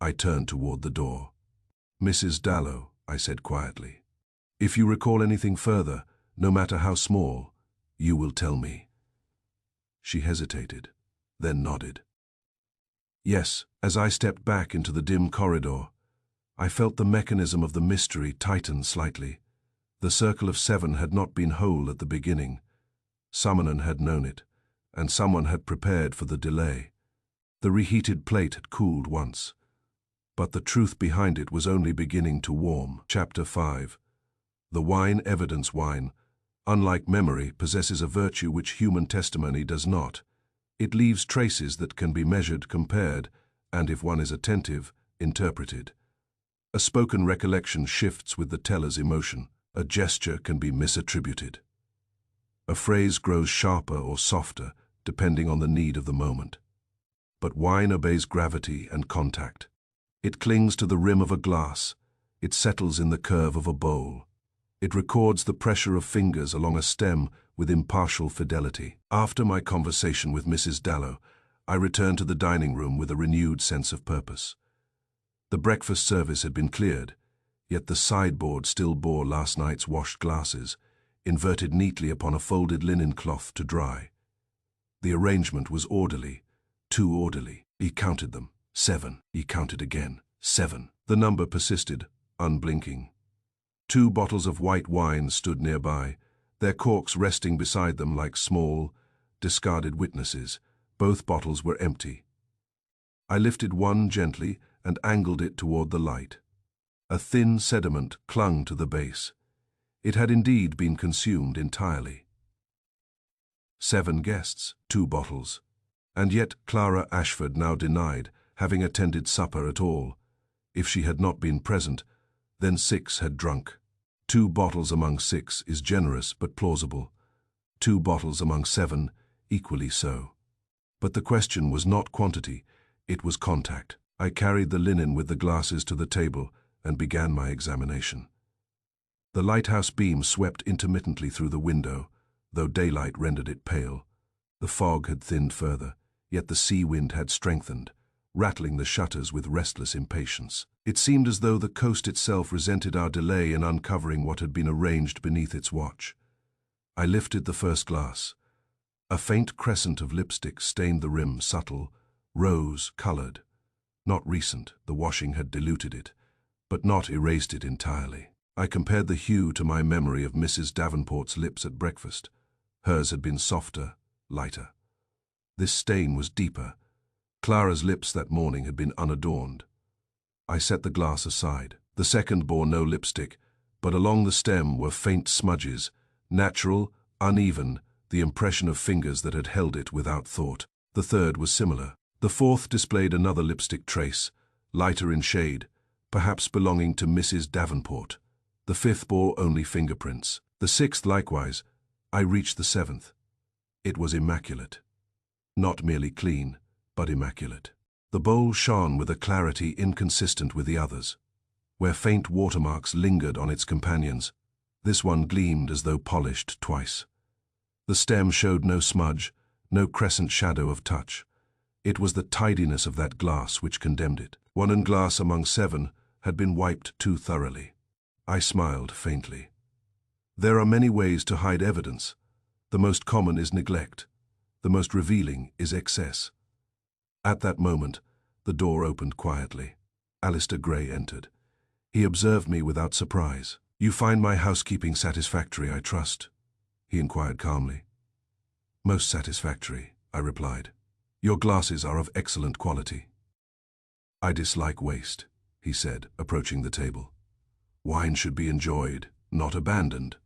I turned toward the door. Mrs. Dallow, I said quietly, if you recall anything further, no matter how small, you will tell me. She hesitated, then nodded. Yes, as I stepped back into the dim corridor, I felt the mechanism of the mystery tighten slightly. The circle of 7 had not been whole at the beginning. Someone had known it, and someone had prepared for the delay. The reheated plate had cooled once, but the truth behind it was only beginning to warm. Chapter 5. The wine evidence wine, unlike memory, possesses a virtue which human testimony does not. It leaves traces that can be measured, compared, and if one is attentive, interpreted. A spoken recollection shifts with the teller's emotion. A gesture can be misattributed. A phrase grows sharper or softer, depending on the need of the moment. But wine obeys gravity and contact. It clings to the rim of a glass. It settles in the curve of a bowl. It records the pressure of fingers along a stem with impartial fidelity. After my conversation with Mrs. Dallow, I returned to the dining room with a renewed sense of purpose. The breakfast service had been cleared, yet the sideboard still bore last night's washed glasses, inverted neatly upon a folded linen cloth to dry. The arrangement was orderly, too orderly. He counted them. 7. He counted again. 7. The number persisted, unblinking. 2 bottles of white wine stood nearby, their corks resting beside them like small, discarded witnesses. Both bottles were empty. I lifted one gently and angled it toward the light. A thin sediment clung to the base. It had indeed been consumed entirely. 7 guests, 2 bottles. And yet Clara Ashford now denied having attended supper at all. If she had not been present, then 6 had drunk. 2 bottles among 6 is generous but plausible. 2 bottles among 7, equally so. But the question was not quantity, it was contact. I carried the linen with the glasses to the table and began my examination. The lighthouse beam swept intermittently through the window, though daylight rendered it pale. The fog had thinned further, yet the sea wind had strengthened, rattling the shutters with restless impatience. It seemed as though the coast itself resented our delay in uncovering what had been arranged beneath its watch. I lifted the first glass. A faint crescent of lipstick stained the rim, subtle, rose-colored. Not recent, the washing had diluted it, but not erased it entirely. I compared the hue to my memory of Mrs. Davenport's lips at breakfast. Hers had been softer, lighter. This stain was deeper. Clara's lips that morning had been unadorned. I set the glass aside. The second bore no lipstick, but along the stem were faint smudges, natural, uneven, the impression of fingers that had held it without thought. The third was similar. The fourth displayed another lipstick trace, lighter in shade, perhaps belonging to Mrs. Davenport. The fifth bore only fingerprints. The sixth likewise. I reached the seventh. It was immaculate. Not merely clean, but immaculate. The bowl shone with a clarity inconsistent with the others. Where faint watermarks lingered on its companions, this one gleamed as though polished twice. The stem showed no smudge, no crescent shadow of touch. It was the tidiness of that glass which condemned it. 1 glass among 7 had been wiped too thoroughly. I smiled faintly. There are many ways to hide evidence. The most common is neglect. The most revealing is excess. At that moment, the door opened quietly. Alistair Gray entered. He observed me without surprise. "You find my housekeeping satisfactory, I trust?" he inquired calmly. "Most satisfactory," I replied. "Your glasses are of excellent quality." "I dislike waste," he said, approaching the table. "Wine should be enjoyed, not abandoned."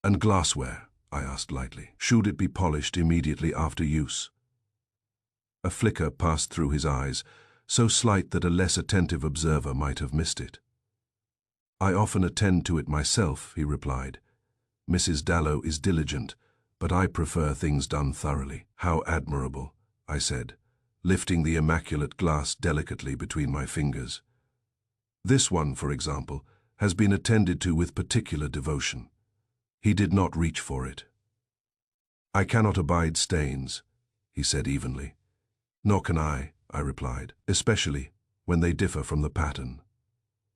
"And glassware?" I asked lightly. "Should it be polished immediately after use?" A flicker passed through his eyes, so slight that a less attentive observer might have missed it. "I often attend to it myself," he replied. "Mrs. Dallow is diligent, but I prefer things done thoroughly." "How admirable," I said, lifting the immaculate glass delicately between my fingers. "This one, for example, has been attended to with particular devotion." He did not reach for it. "I cannot abide stains," he said evenly. "Nor can I," I replied, "especially when they differ from the pattern."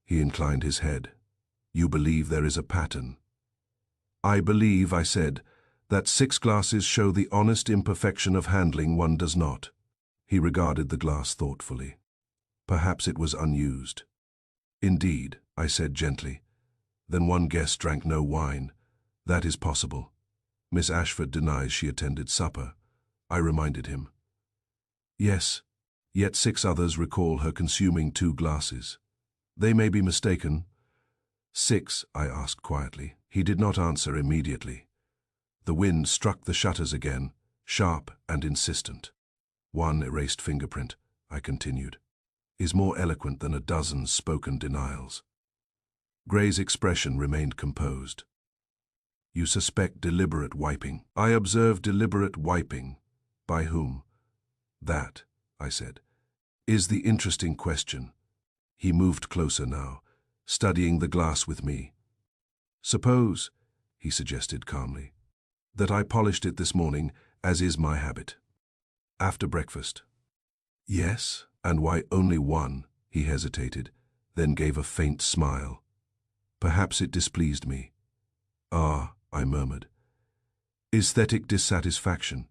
He inclined his head. "You believe there is a pattern?" "I believe," I said, "that 6 glasses show the honest imperfection of handling one does not." He regarded the glass thoughtfully. "Perhaps it was unused." "Indeed," I said gently. "Then one guest drank no wine. That is possible. Miss Ashford denies she attended supper," I reminded him. "Yes, yet 6 others recall her consuming 2 glasses. They may be mistaken." "6?" I asked quietly. He did not answer immediately. The wind struck the shutters again, sharp and insistent. "1 erased fingerprint," I continued, "is more eloquent than a dozen spoken denials." Gray's expression remained composed. "You suspect deliberate wiping." "I observe deliberate wiping. By whom?" "That," I said, "is the interesting question." He moved closer now, studying the glass with me. "Suppose," he suggested calmly, "that I polished it this morning, as is my habit. After breakfast." "Yes, and why only 1?" He hesitated, then gave a faint smile. "Perhaps it displeased me." "Ah," I murmured. "Aesthetic dissatisfaction."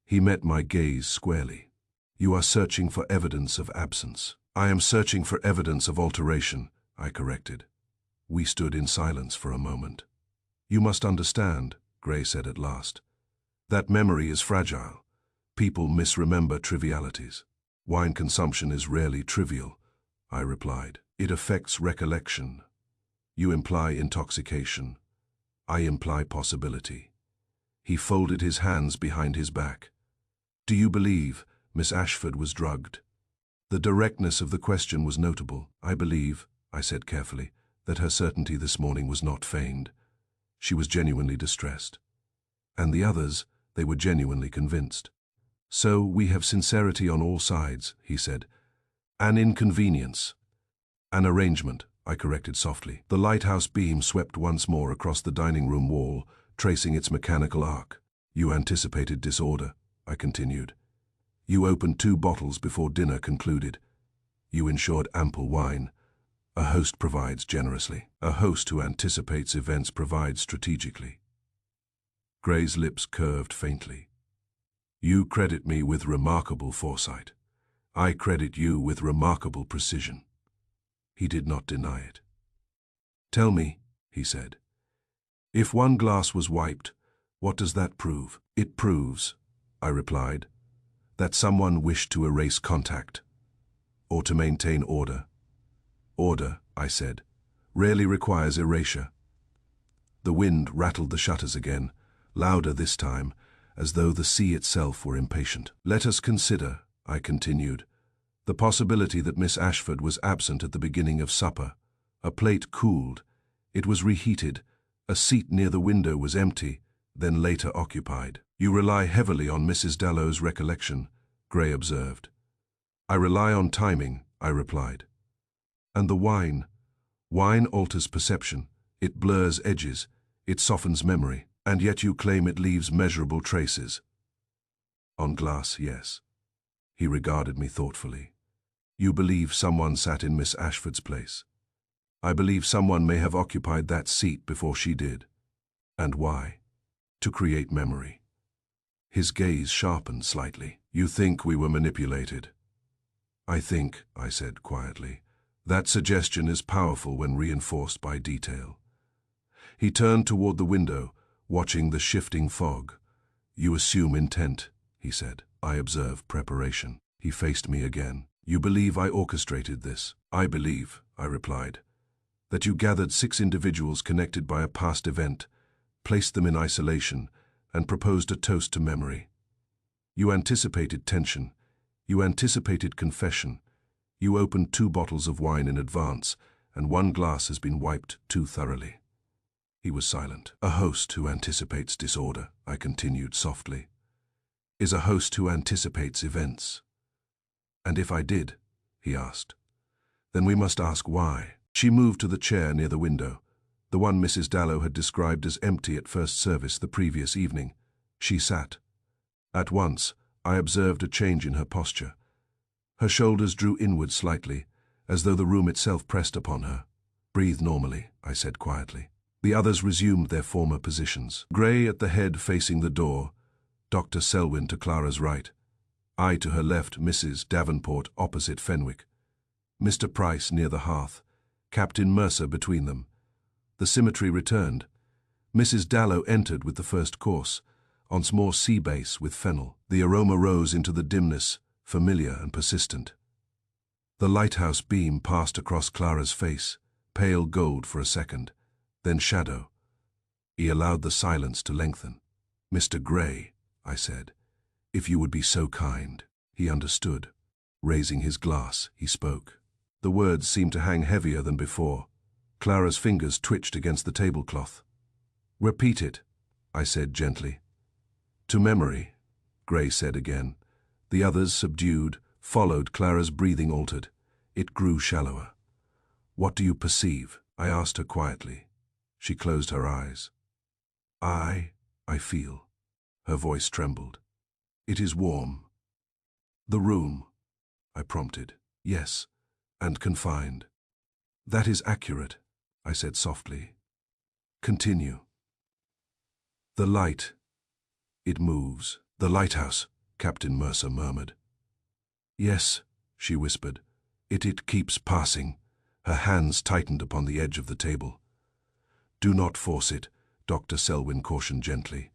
He met my gaze squarely. "You are searching for evidence of absence." "I am searching for evidence of alteration," I corrected. We stood in silence for a moment. "You must understand," Gray said at last, "that memory is fragile. People misremember trivialities." "Wine consumption is rarely trivial," I replied. "It affects recollection. You imply intoxication. I imply possibility." He folded his hands behind his back. "Do you believe Miss Ashford was drugged?" The directness of the question was notable. "I believe," I said carefully, that her certainty this morning was not feigned. She was genuinely distressed. And the others, they were genuinely convinced. So we have sincerity on all sides, he said. An inconvenience. An arrangement, I corrected softly. The lighthouse beam swept once more across the dining room wall, tracing its mechanical arc. You anticipated disorder, I continued. You opened 2 bottles before dinner concluded. You ensured ample wine. A host provides generously. A host who anticipates events provides strategically. Gray's lips curved faintly. You credit me with remarkable foresight. I credit you with remarkable precision. He did not deny it. Tell me, he said, if one glass was wiped, what does that prove? It proves, I replied, that someone wished to erase contact, or to maintain order. Order, I said, rarely requires erasure. The wind rattled the shutters again, louder this time, as though the sea itself were impatient. Let us consider, I continued, the possibility that Miss Ashford was absent at the beginning of supper. A plate cooled. It was reheated. A seat near the window was empty, then later occupied. You rely heavily on Mrs. Dallow's recollection, Gray observed. I rely on timing, I replied. And the wine? Wine alters perception. It blurs edges. It softens memory. And yet you claim it leaves measurable traces. On glass, yes. He regarded me thoughtfully. You believe someone sat in Miss Ashford's place. I believe someone may have occupied that seat before she did. And why? To create memory. His gaze sharpened slightly. You think we were manipulated? I think, I said quietly, that suggestion is powerful when reinforced by detail. He turned toward the window, watching the shifting fog. You assume intent, he said. I observe preparation. He faced me again. You believe I orchestrated this? I believe, I replied, that you gathered 6 individuals connected by a past event, placed them in isolation, and proposed a toast to memory. You anticipated tension. You anticipated confession. You opened 2 bottles of wine in advance, and 1 glass has been wiped too thoroughly. He was silent. A host who anticipates disorder, I continued softly, is a host who anticipates events. And if I did, he asked, then we must ask why. She moved to the chair near the window, the one Mrs. Dallow had described as empty at first service the previous evening. She sat. At once, I observed a change in her posture. Her shoulders drew inward slightly, as though the room itself pressed upon her. Breathe normally, I said quietly. The others resumed their former positions. Gray at the head facing the door, Dr. Selwyn to Clara's right. I to her left, Mrs. Davenport opposite Fenwick. Mr. Price near the hearth, Captain Mercer between them. The symmetry returned. Mrs. Dallow entered with the first course, once more sea base with fennel. The aroma rose into the dimness, familiar and persistent. The lighthouse beam passed across Clara's face, pale gold for a second, then shadow. He allowed the silence to lengthen. Mr. Gray, I said, if you would be so kind. He understood. Raising his glass, he spoke. The words seemed to hang heavier than before. Clara's fingers twitched against the tablecloth. Repeat it, I said gently. To memory, Gray said again. The others, subdued, followed. Clara's breathing altered. It grew shallower. What do you perceive? I asked her quietly. She closed her eyes. I feel. Her voice trembled. It is warm. The room, I prompted. Yes, and confined. That is accurate, I said softly. Continue. The light. It moves. The lighthouse, Captain Mercer murmured. Yes, she whispered. It keeps passing. Her hands tightened upon the edge of the table. Do not force it, Dr. Selwyn cautioned gently.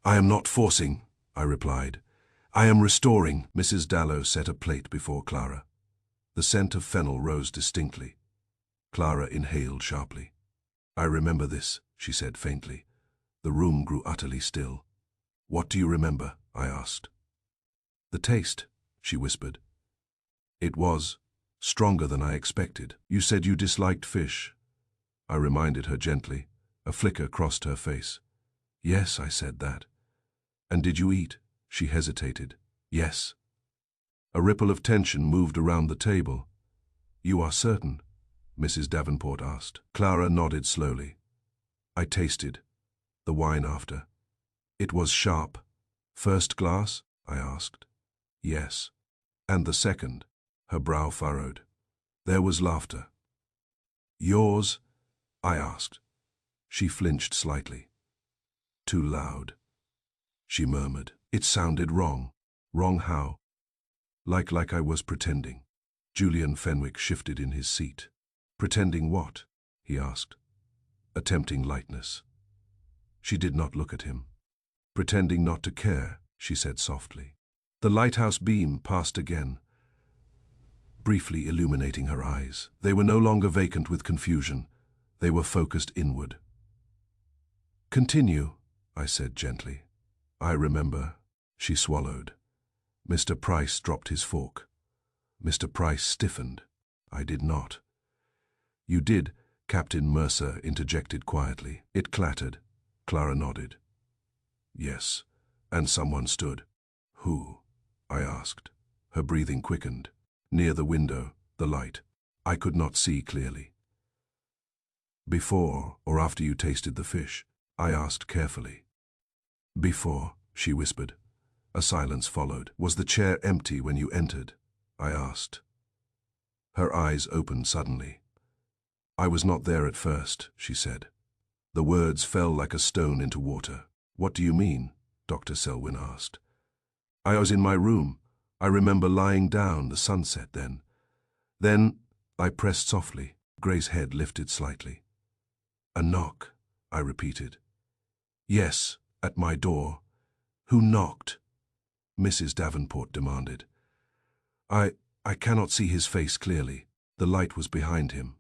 I am not forcing, I replied. I am restoring. Mrs. Dallow set a plate before Clara. The scent of fennel rose distinctly. Clara inhaled sharply. I remember this, she said faintly. The room grew utterly still. What do you remember? I asked. The taste, she whispered. It was stronger than I expected. You said you disliked fish. I reminded her gently. A flicker crossed her face. Yes, I said that. And did you eat? She hesitated. Yes. A ripple of tension moved around the table. You are certain? Mrs. Davenport asked. Clara nodded slowly. I tasted the wine after. It was sharp. First glass? I asked. Yes. And the second? Her brow furrowed. There was laughter. Yours? I asked. She flinched slightly. Too loud, she murmured. It sounded wrong. Wrong how? Like I was pretending. Julian Fenwick shifted in his seat. Pretending what? He asked, attempting lightness. She did not look at him. Pretending not to care, she said softly. The lighthouse beam passed again, briefly illuminating her eyes. They were no longer vacant with confusion. They were focused inward. Continue, I said gently. I remember. She swallowed. Mr. Price dropped his fork. Mr. Price stiffened. I did not. You did, Captain Mercer interjected quietly. It clattered. Clara nodded. Yes, and someone stood. Who? I asked. Her breathing quickened. Near the window, the light. I could not see clearly. Before or after you tasted the fish? I asked carefully. Before, she whispered. A silence followed. Was the chair empty when you entered? I asked. Her eyes opened suddenly. I was not there at first, she said. The words fell like a stone into water. What do you mean? Dr. Selwyn asked. I was in my room. I remember lying down, the sunset then. Then, I pressed softly. Gray's head lifted slightly. A knock, I repeated. Yes, at my door. Who knocked? Mrs. Davenport demanded. I cannot see his face clearly. The light was behind him.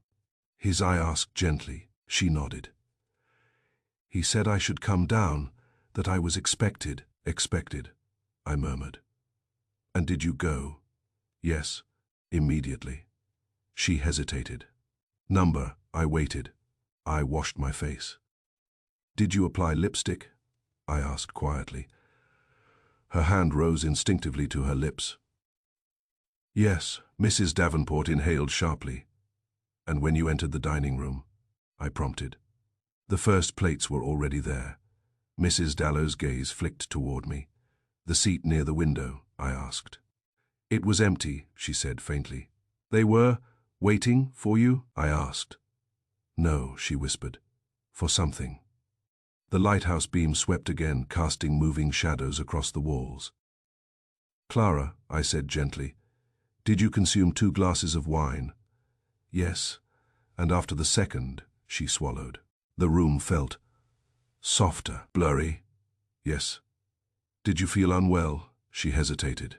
I asked gently. She nodded. He said I should come down, that I was expected. Expected, I murmured. And did you go? Yes, immediately. She hesitated. Number, I waited. I washed my face. Did you apply lipstick? I asked quietly. Her hand rose instinctively to her lips. Yes, Mrs. Davenport inhaled sharply. And when you entered the dining room? I prompted. The first plates were already there. Mrs. Dallow's gaze flicked toward me. The seat near the window, I asked. It was empty, she said faintly. They were waiting for you? I asked. No, she whispered. For something. The lighthouse beam swept again, casting moving shadows across the walls. Clara, I said gently, did you consume 2 glasses of wine? Yes, and after the second, she swallowed. The room felt softer, blurry. Yes. Did you feel unwell? She hesitated.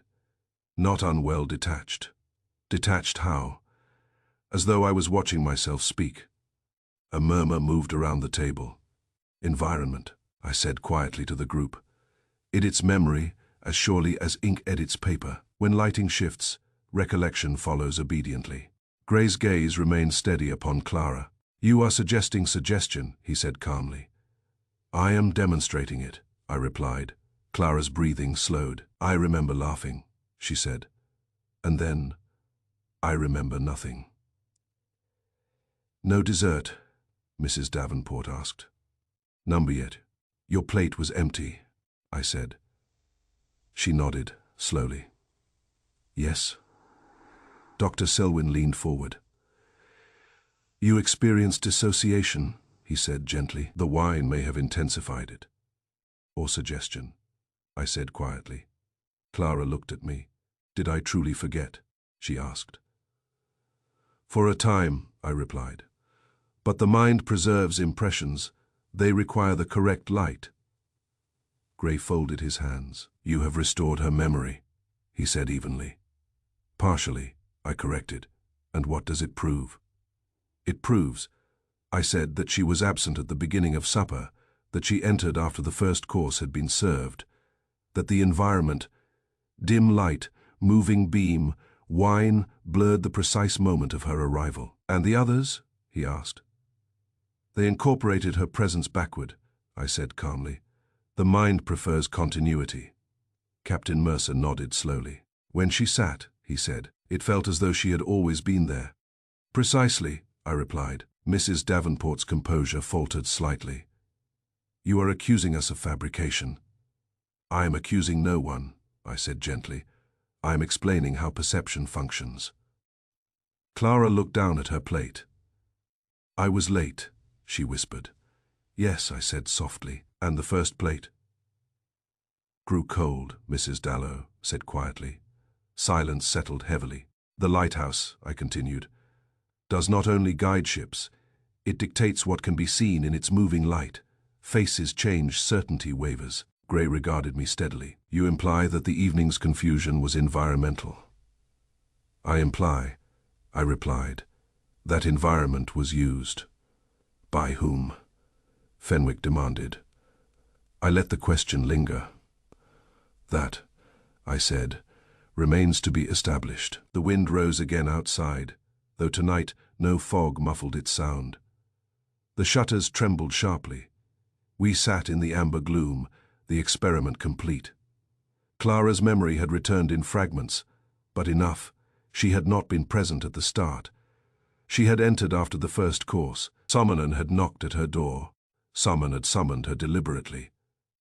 Not unwell, detached. Detached how? As though I was watching myself speak. A murmur moved around the table. Environment, I said quietly to the group. Edits memory as surely as ink edits paper. When lighting shifts, recollection follows obediently. Gray's gaze remained steady upon Clara. You are suggesting suggestion, he said calmly. I am demonstrating it, I replied. Clara's breathing slowed. I remember laughing, she said. And then, I remember nothing. No dessert, Mrs. Davenport asked. Number yet. Your plate was empty, I said. She nodded, slowly. Yes. Dr. Selwyn leaned forward. You experienced dissociation, he said gently. The wine may have intensified it. Or suggestion, I said quietly. Clara looked at me. Did I truly forget? She asked. For a time, I replied. But the mind preserves impressions. They require the correct light. Gray folded his hands. You have restored her memory, he said evenly. Partially, I corrected. And what does it prove? It proves, I said, that she was absent at the beginning of supper, that she entered after the first course had been served, that the environment, dim light, moving beam, wine, blurred the precise moment of her arrival. And the others? He asked. They incorporated her presence backward, I said calmly. The mind prefers continuity. Captain Mercer nodded slowly. When she sat, he said, it felt as though she had always been there. Precisely, I replied. Mrs. Davenport's composure faltered slightly. You are accusing us of fabrication. I am accusing no one, I said gently. I am explaining how perception functions. Clara looked down at her plate. I was late, she whispered. Yes, I said softly. And the first plate? Grew cold, Mrs. Dallow said quietly. Silence settled heavily. The lighthouse, I continued, does not only guide ships, it dictates what can be seen in its moving light. Faces change, certainty wavers. Gray regarded me steadily. You imply that the evening's confusion was environmental. I imply, I replied, that environment was used. By whom? Fenwick demanded. I let the question linger. That, I said, remains to be established. The wind rose again outside, though tonight no fog muffled its sound. The shutters trembled sharply. We sat in the amber gloom, the experiment complete. Clara's memory had returned in fragments, but enough. She had not been present at the start. She had entered after the first course. Someone had knocked at her door. Someone had summoned her deliberately.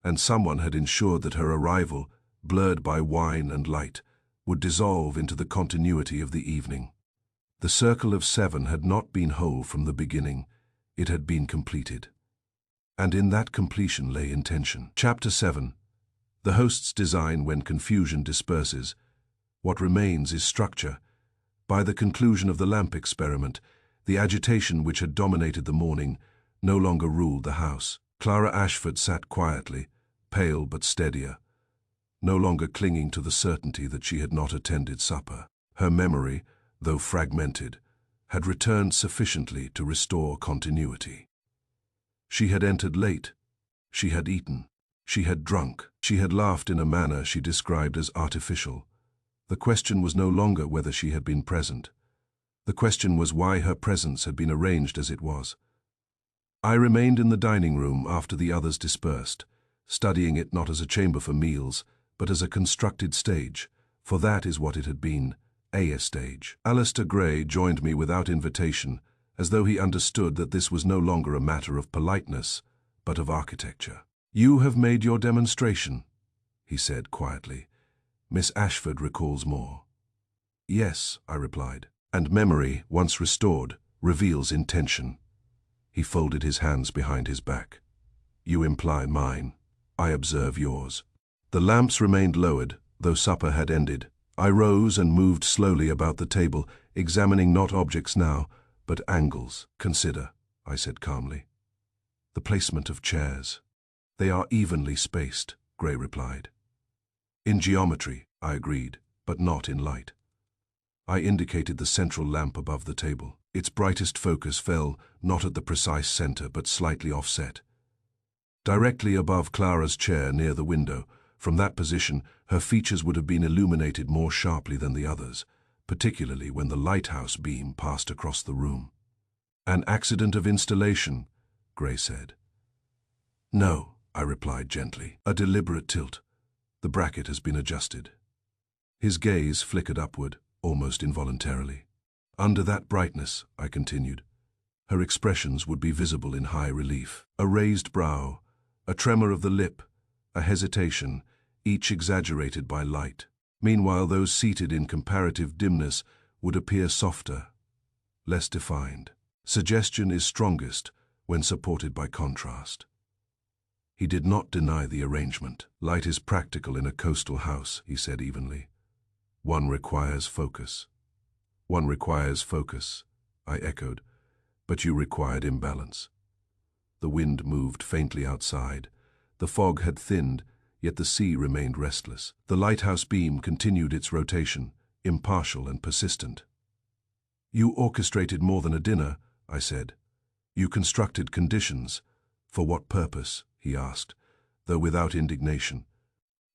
And someone had ensured that her arrival, blurred by wine and light, would dissolve into the continuity of the evening. The circle of 7 had not been whole from the beginning. It had been completed. And in that completion lay intention. Chapter 7. The host's design when confusion disperses. What remains is structure. By the conclusion of the lamp experiment, the agitation which had dominated the morning no longer ruled the house. Clara Ashford sat quietly, pale but steadier, no longer clinging to the certainty that she had not attended supper. Her memory, though fragmented, had returned sufficiently to restore continuity. She had entered late. She had eaten. She had drunk. She had laughed in a manner she described as artificial. The question was no longer whether she had been present. The question was why her presence had been arranged as it was. I remained in the dining room after the others dispersed, studying it not as a chamber for meals, but as a constructed stage, for that is what it had been, a stage. Alistair Gray joined me without invitation, as though he understood that this was no longer a matter of politeness, but of architecture. You have made your demonstration, he said quietly. Miss Ashford recalls more. Yes, I replied, and memory, once restored, reveals intention. He folded his hands behind his back. You imply mine. I observe yours. The lamps remained lowered, though supper had ended. I rose and moved slowly about the table, examining not objects now, but angles. Consider, I said calmly. The placement of chairs. They are evenly spaced, Gray replied. In geometry, I agreed, but not in light. I indicated the central lamp above the table. Its brightest focus fell not at the precise center, but slightly offset. Directly above Clara's chair near the window, from that position, her features would have been illuminated more sharply than the others, particularly when the lighthouse beam passed across the room. An accident of installation, Gray said. No, I replied gently. A deliberate tilt. The bracket has been adjusted. His gaze flickered upward, almost involuntarily. Under that brightness, I continued, her expressions would be visible in high relief. A raised brow, a tremor of the lip, a hesitation, each exaggerated by light. Meanwhile, those seated in comparative dimness would appear softer, less defined. Suggestion is strongest when supported by contrast. He did not deny the arrangement. Light is practical in a coastal house, he said evenly. One requires focus. One requires focus, I echoed, but you required imbalance. The wind moved faintly outside. The fog had thinned, yet the sea remained restless. The lighthouse beam continued its rotation, impartial and persistent. You orchestrated more than a dinner, I said. You constructed conditions. For what purpose? He asked, though without indignation.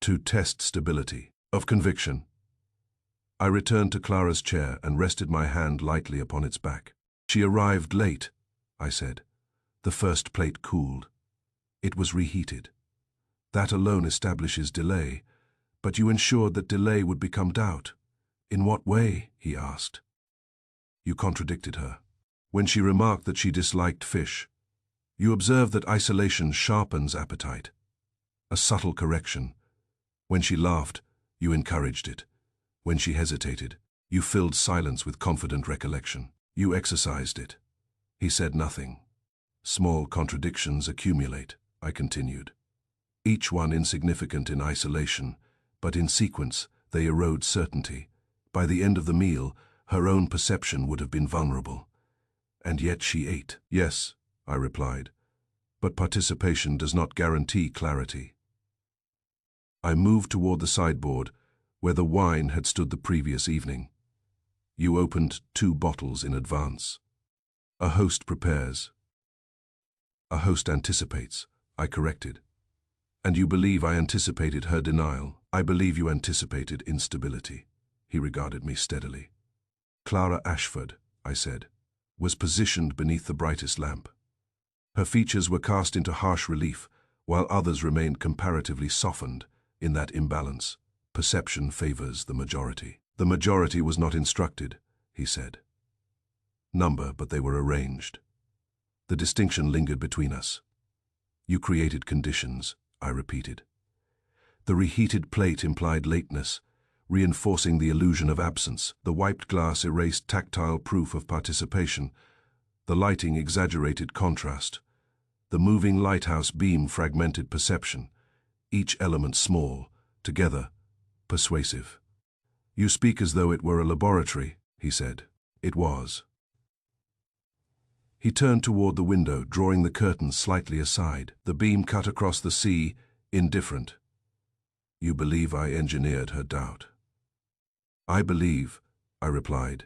To test stability. Of conviction. I returned to Clara's chair and rested my hand lightly upon its back. She arrived late, I said. The first plate cooled. It was reheated. That alone establishes delay, but you ensured that delay would become doubt. In what way? He asked. You contradicted her. When she remarked that she disliked fish, you observed that isolation sharpens appetite. A subtle correction. When she laughed, you encouraged it. When she hesitated, you filled silence with confident recollection. You exercised it. He said nothing. Small contradictions accumulate, I continued. Each one insignificant in isolation, but in sequence they erode certainty. By the end of the meal, her own perception would have been vulnerable. And yet she ate. Yes, I replied, but participation does not guarantee clarity. I moved toward the sideboard, where the wine had stood the previous evening. You opened 2 bottles in advance. A host prepares. A host anticipates, I corrected. And you believe I anticipated her denial. I believe you anticipated instability. He regarded me steadily. Clara Ashford, I said, was positioned beneath the brightest lamp. Her features were cast into harsh relief, while others remained comparatively softened. In that imbalance, perception favors the majority. The majority was not instructed, he said. Number, but they were arranged. The distinction lingered between us. You created conditions, I repeated. The reheated plate implied lateness, reinforcing the illusion of absence. The wiped glass erased tactile proof of participation. The lighting exaggerated contrast. The moving lighthouse beam fragmented perception, each element small, together, persuasive. You speak as though it were a laboratory, he said. It was. He turned toward the window, drawing the curtains slightly aside. The beam cut across the sea, indifferent. You believe I engineered her doubt. I believe, I replied,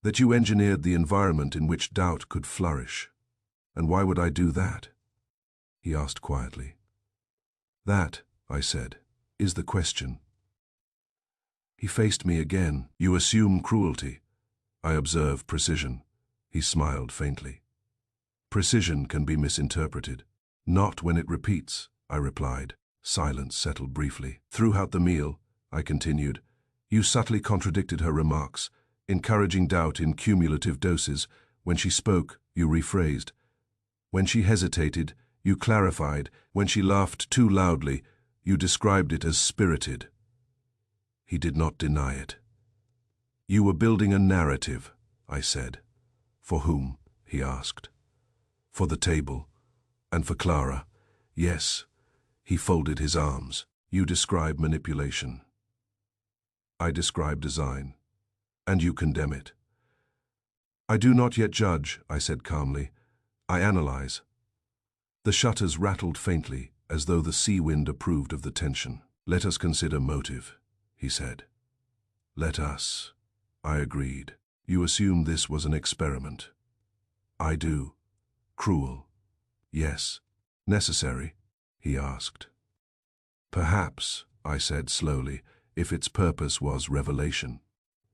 that you engineered the environment in which doubt could flourish. And why would I do that? He asked quietly. That, I said, is the question. He faced me again. You assume cruelty. I observe precision. He smiled faintly. Precision can be misinterpreted. Not when it repeats, I replied. Silence settled briefly. Throughout the meal, I continued, you subtly contradicted her remarks, encouraging doubt in cumulative doses. When she spoke, you rephrased. When she hesitated, you clarified. When she laughed too loudly, you described it as spirited. He did not deny it. You were building a narrative, I said. For whom? He asked. For the table. And for Clara. Yes. He folded his arms. You describe manipulation. I describe design. And you condemn it. I do not yet judge, I said calmly. I analyze. The shutters rattled faintly, as though the sea wind approved of the tension. Let us consider motive, he said. Let us. I agreed. You assume this was an experiment. I do. Cruel. Yes. Necessary, he asked. Perhaps, I said slowly, if its purpose was revelation.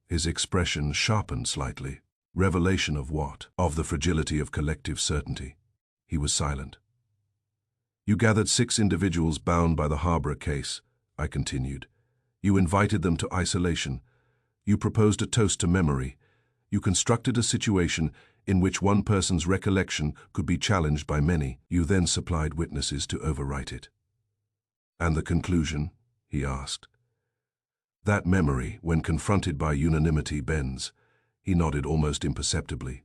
His expression sharpened slightly. Revelation of what? Of the fragility of collective certainty. He was silent. You gathered 6 individuals bound by the Harborough case, I continued. You invited them to isolation. You proposed a toast to memory. You constructed a situation in which one person's recollection could be challenged by many. You then supplied witnesses to overwrite it. And the conclusion? He asked. That memory, when confronted by unanimity, bends. He nodded almost imperceptibly.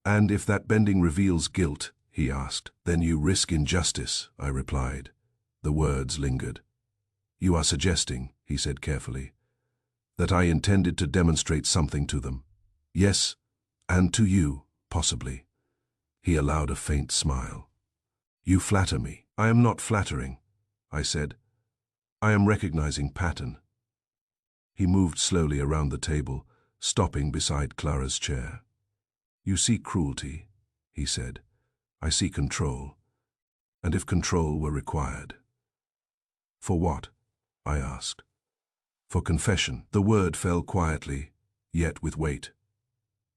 And if that bending reveals guilt, he asked, then you risk injustice, I replied. The words lingered. You are suggesting, he said carefully, that I intended to demonstrate something to them. Yes, and to you, possibly. He allowed a faint smile. You flatter me. I am not flattering, I said. I am recognizing pattern. He moved slowly around the table, stopping beside Clara's chair. You see cruelty, he said. I see control. And if control were required. For what? I asked. For confession. The word fell quietly, yet with weight.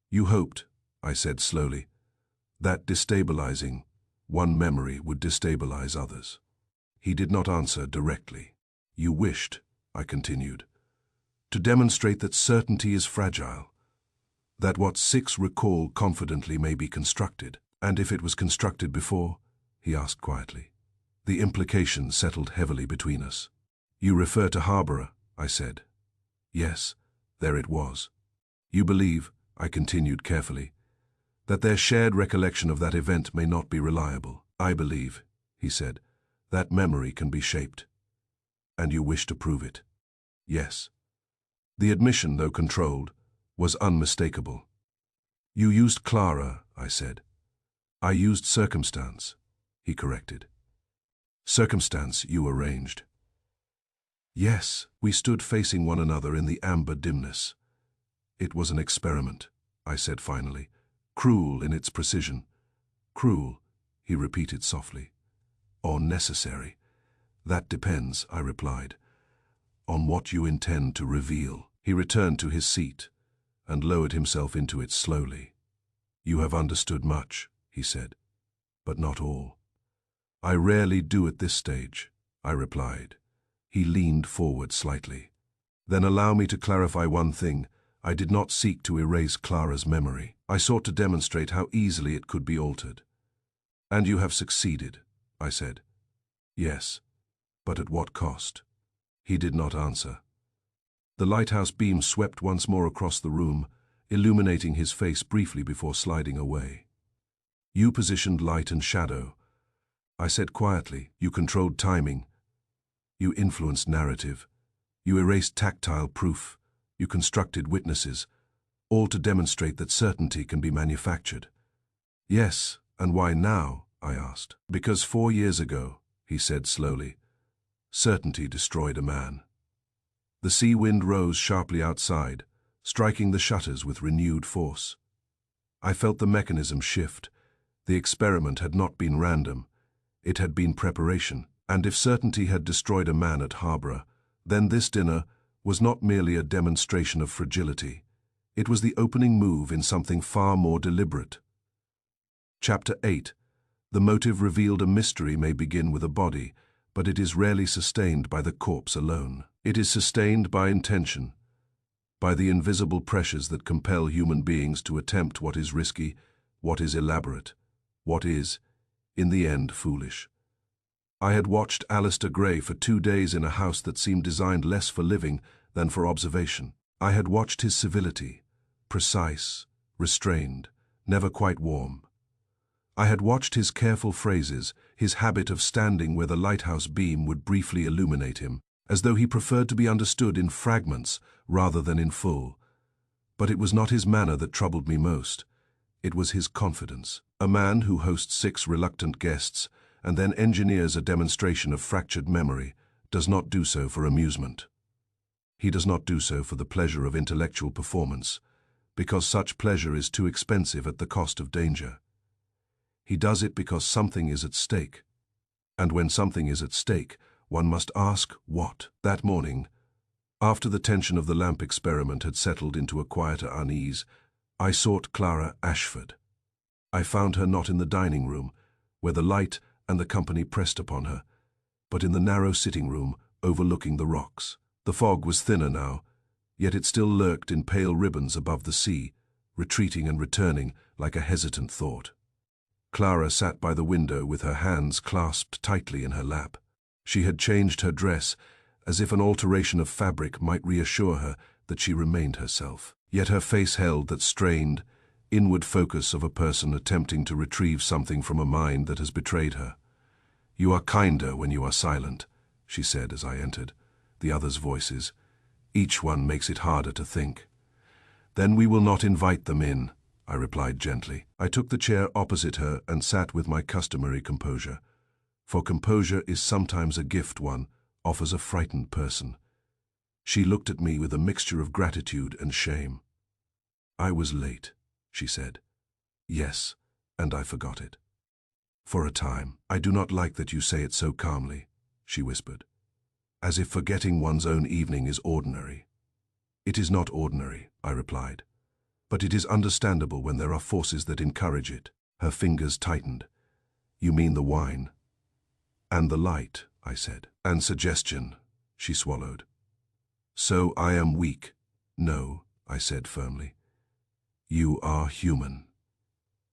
You hoped, I said slowly, That destabilizing one memory would destabilize others. He did not answer directly. You wished, I continued, to demonstrate that certainty is fragile, that what six recall confidently may be constructed. And if it was constructed before? He asked quietly. The implication settled heavily between us. You refer to Harborough, I said. Yes, there it was. You believe, I continued carefully, that their shared recollection of that event may not be reliable. I believe, he said, that memory can be shaped. And you wish to prove it? Yes. The admission, though controlled, was unmistakable. You used Clara, I said. I used circumstance, he corrected. Circumstance you arranged. Yes, we stood facing one another in the amber dimness. It was an experiment, I said finally, cruel in its precision. Cruel, he repeated softly. Or necessary. That depends, I replied, on what you intend to reveal. He returned to his seat and lowered himself into it slowly. You have understood much, he said, but not all. I rarely do at this stage, I replied. He leaned forward slightly. Then allow me to clarify one thing. I did not seek to erase Clara's memory. I sought to demonstrate how easily it could be altered. And you have succeeded, I said. Yes, but at what cost? He did not answer. The lighthouse beam swept once more across the room, illuminating his face briefly before sliding away. You positioned light and shadow. I said quietly, you controlled timing. You influenced narrative. You erased tactile proof. You constructed witnesses, all to demonstrate that certainty can be manufactured. Yes, and why now? I asked. Because 4 years ago, he said slowly, certainty destroyed a man. The sea wind rose sharply outside, striking the shutters with renewed force. I felt the mechanism shift. The experiment had not been random. It had been preparation. And if certainty had destroyed a man at Harborough, then this dinner was not merely a demonstration of fragility. It was the opening move in something far more deliberate. Chapter 8. The motive revealed. A mystery may begin with a body, but it is rarely sustained by the corpse alone. It is sustained by intention, by the invisible pressures that compel human beings to attempt what is risky, what is elaborate, what is, in the end, foolish. I had watched Alistair Gray for 2 days in a house that seemed designed less for living than for observation. I had watched his civility, precise, restrained, never quite warm. I had watched his careful phrases, his habit of standing where the lighthouse beam would briefly illuminate him, as though he preferred to be understood in fragments rather than in full. But it was not his manner that troubled me most. It was his confidence. A man who hosts 6 reluctant guests and then engineers a demonstration of fractured memory does not do so for amusement. He does not do so for the pleasure of intellectual performance, because such pleasure is too expensive at the cost of danger. He does it because something is at stake. And when something is at stake, one must ask what. That morning, after the tension of the lamp experiment had settled into a quieter unease, I sought Clara Ashford. I found her not in the dining room, where the light and the company pressed upon her, but in the narrow sitting room overlooking the rocks. The fog was thinner now, yet it still lurked in pale ribbons above the sea, retreating and returning like a hesitant thought. Clara sat by the window with her hands clasped tightly in her lap. She had changed her dress, as if an alteration of fabric might reassure her that she remained herself. Yet her face held that strained, inward focus of a person attempting to retrieve something from a mind that has betrayed her. You are kinder when you are silent, she said as I entered, the others' voices. Each one makes it harder to think. Then we will not invite them in, I replied gently. I took the chair opposite her and sat with my customary composure. For composure is sometimes a gift one offers a frightened person. She looked at me with a mixture of gratitude and shame. I was late, she said. Yes, and I forgot it. For a time. I do not like that you say it so calmly, she whispered, as if forgetting one's own evening is ordinary. It is not ordinary, I replied, but it is understandable when there are forces that encourage it. Her fingers tightened. You mean the wine? And the light, I said. And suggestion, she swallowed. So I am weak. No, I said firmly. You are human.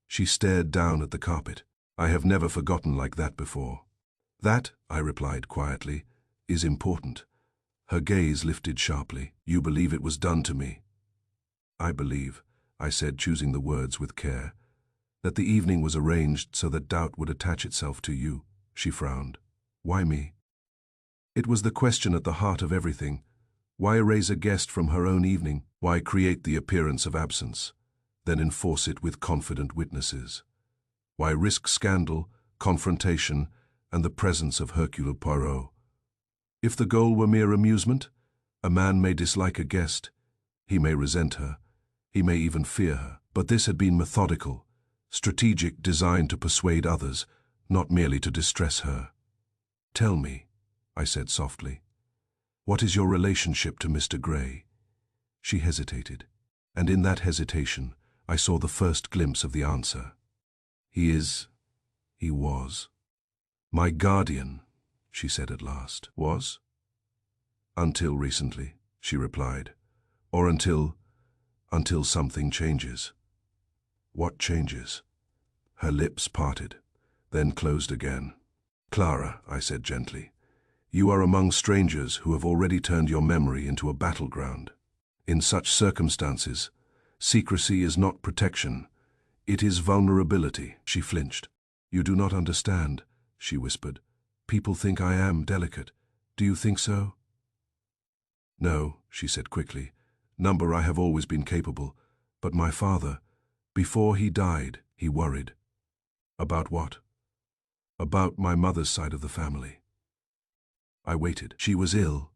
She stared down at the carpet. I have never forgotten like that before. That, I replied quietly, is important. Her gaze lifted sharply. You believe it was done to me? I believe, I said, choosing the words with care, that the evening was arranged so that doubt would attach itself to you. She frowned. Why me? It was the question at the heart of everything. Why erase a guest from her own evening? Why create the appearance of absence, then enforce it with confident witnesses? Why risk scandal, confrontation, and the presence of Hercule Poirot? If the goal were mere amusement, a man may dislike a guest, he may resent her, he may even fear her. But this had been methodical, strategic, designed to persuade others, not merely to distress her. Tell me, I said softly, what is your relationship to Mr. Gray? She hesitated, and in that hesitation I saw the first glimpse of the answer. He was. My guardian, she said at last. Was? Until recently, she replied. Or until something changes. What changes? Her lips parted, then closed again. Clara, I said gently, you are among strangers who have already turned your memory into a battleground. In such circumstances, secrecy is not protection. It is vulnerability. She flinched. You do not understand, she whispered. People think I am delicate. Do you think so? No, she said quickly. Number, I have always been capable. But my father, before he died, he worried. About what? About my mother's side of the family. I waited. She was ill,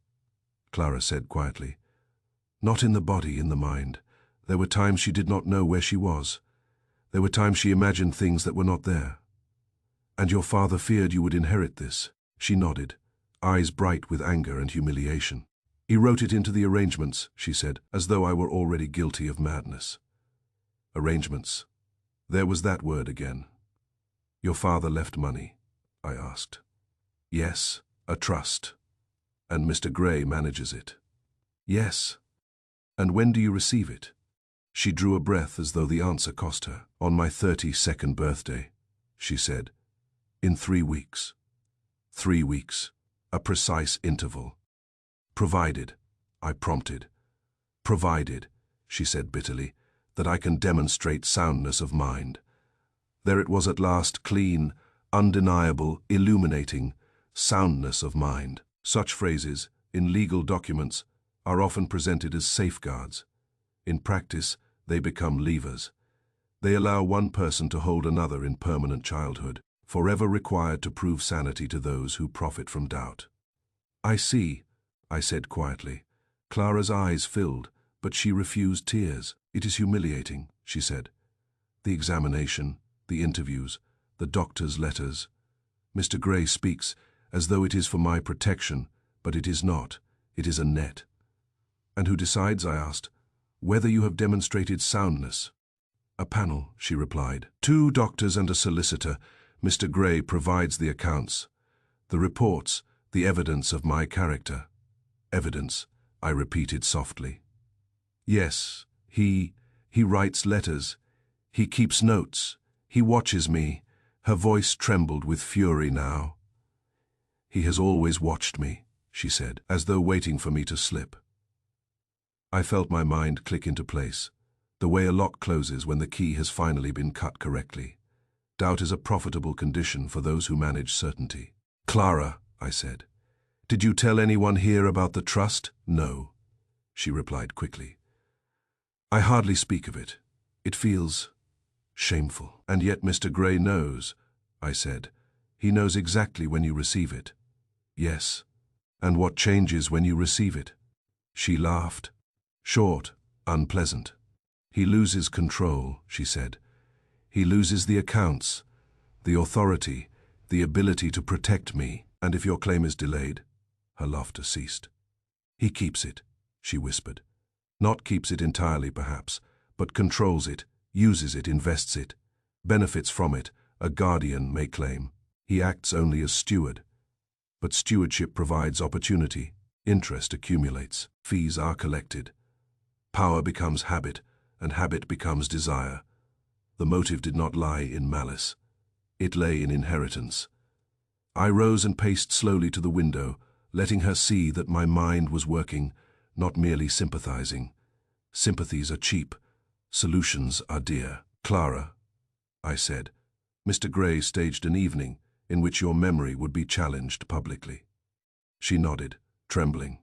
Clara said quietly. Not in the body, in the mind. There were times she did not know where she was. There were times she imagined things that were not there. And your father feared you would inherit this. She nodded, eyes bright with anger and humiliation. He wrote it into the arrangements, she said, as though I were already guilty of madness. Arrangements. There was that word again. Your father left money, I asked. Yes, a trust. And Mr. Gray manages it. Yes. And when do you receive it? She drew a breath as though the answer cost her. On my 32nd birthday, she said. In 3 weeks. 3 weeks. A precise interval. Provided, I prompted. Provided, she said bitterly, that I can demonstrate soundness of mind. There it was at last, clean, undeniable, illuminating, soundness of mind. Such phrases, in legal documents, are often presented as safeguards. In practice, they become levers. They allow one person to hold another in permanent childhood, forever required to prove sanity to those who profit from doubt. I see, I said quietly. Clara's eyes filled, but she refused tears. It is humiliating, she said. The examination, the interviews, the doctor's letters. Mr. Gray speaks as though it is for my protection, but it is not. It is a net. And who decides, I asked, whether you have demonstrated soundness? A panel, she replied. 2 doctors and a solicitor. Mr. Gray provides the accounts, the reports, the evidence of my character. Evidence, I repeated softly. Yes, he writes letters. He keeps notes. He watches me. Her voice trembled with fury now. He has always watched me, she said, as though waiting for me to slip. I felt my mind click into place, the way a lock closes when the key has finally been cut correctly. Doubt is a profitable condition for those who manage certainty. Clara, I said, did you tell anyone here about the trust? No, she replied quickly. I hardly speak of it. It feels shameful. And yet Mr. Gray knows, I said. He knows exactly when you receive it. Yes. And what changes when you receive it? She laughed. Short, unpleasant. He loses control, she said. He loses the accounts, the authority, the ability to protect me. And if your claim is delayed? Her laughter ceased. He keeps it, she whispered. Not keeps it entirely, perhaps, but controls it, uses it, invests it. benefits from it, a guardian may claim. He acts only as steward. But stewardship provides opportunity, interest accumulates, fees are collected. Power becomes habit, and habit becomes desire. The motive did not lie in malice. It lay in inheritance. I rose and paced slowly to the window, letting her see that my mind was working, not merely sympathizing. Sympathies are cheap. Solutions are dear. Clara, I said, Mr. Gray staged an evening in which your memory would be challenged publicly. She nodded, trembling.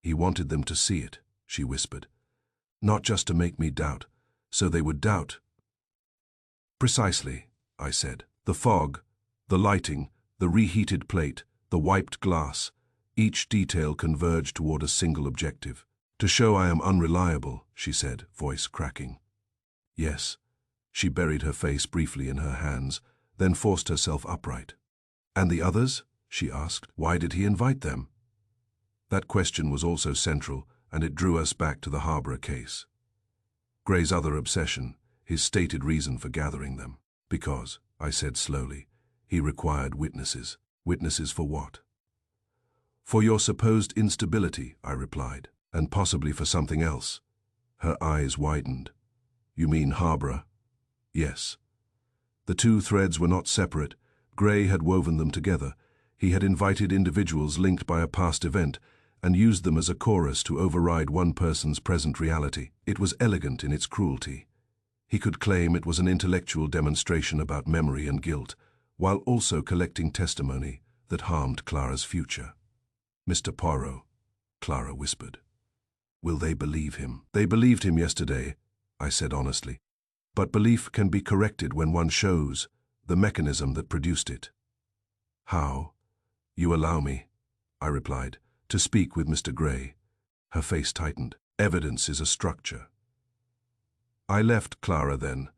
He wanted them to see it, she whispered. Not just to make me doubt, so they would doubt. Precisely, I said. The fog, the lighting, the reheated plate, the wiped glass, each detail converged toward a single objective. To show I am unreliable, she said, voice cracking. Yes. She buried her face briefly in her hands, then forced herself upright. And the others? She asked. Why did he invite them? That question was also central, and it drew us back to the Harborough case. Gray's other obsession, his stated reason for gathering them. Because, I said slowly, he required witnesses. Witnesses for what? For your supposed instability, I replied, and possibly for something else. Her eyes widened. You mean Harborough? Yes. The two threads were not separate. Gray had woven them together. He had invited individuals linked by a past event and used them as a chorus to override one person's present reality. It was elegant in its cruelty. He could claim it was an intellectual demonstration about memory and guilt, while also collecting testimony that harmed Clara's future. Mr. Poirot, Clara whispered. Will they believe him? They believed him yesterday, I said honestly. But belief can be corrected when one shows the mechanism that produced it. How? You allow me, I replied, to speak with Mr. Gray. Her face tightened. Evidence is a structure. I left Clara then,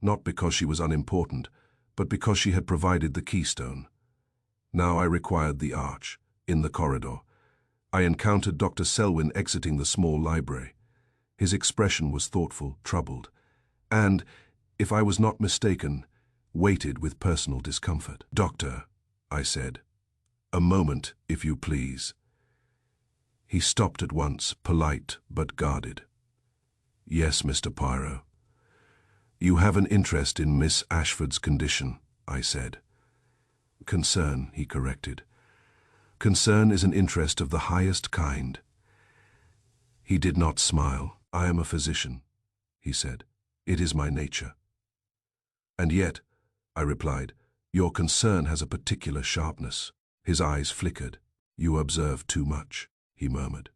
not because she was unimportant, but because she had provided the keystone. Now I required the arch, in the corridor. I encountered Dr. Selwyn exiting the small library. His expression was thoughtful, troubled, and, if I was not mistaken, weighted with personal discomfort. Doctor, I said, a moment, if you please. He stopped at once, polite but guarded. Yes, Mr. Poirot. You have an interest in Miss Ashford's condition, I said. Concern, he corrected. Concern is an interest of the highest kind. He did not smile. I am a physician, he said. It is my nature. And yet, I replied, your concern has a particular sharpness. His eyes flickered. You observe too much, he murmured.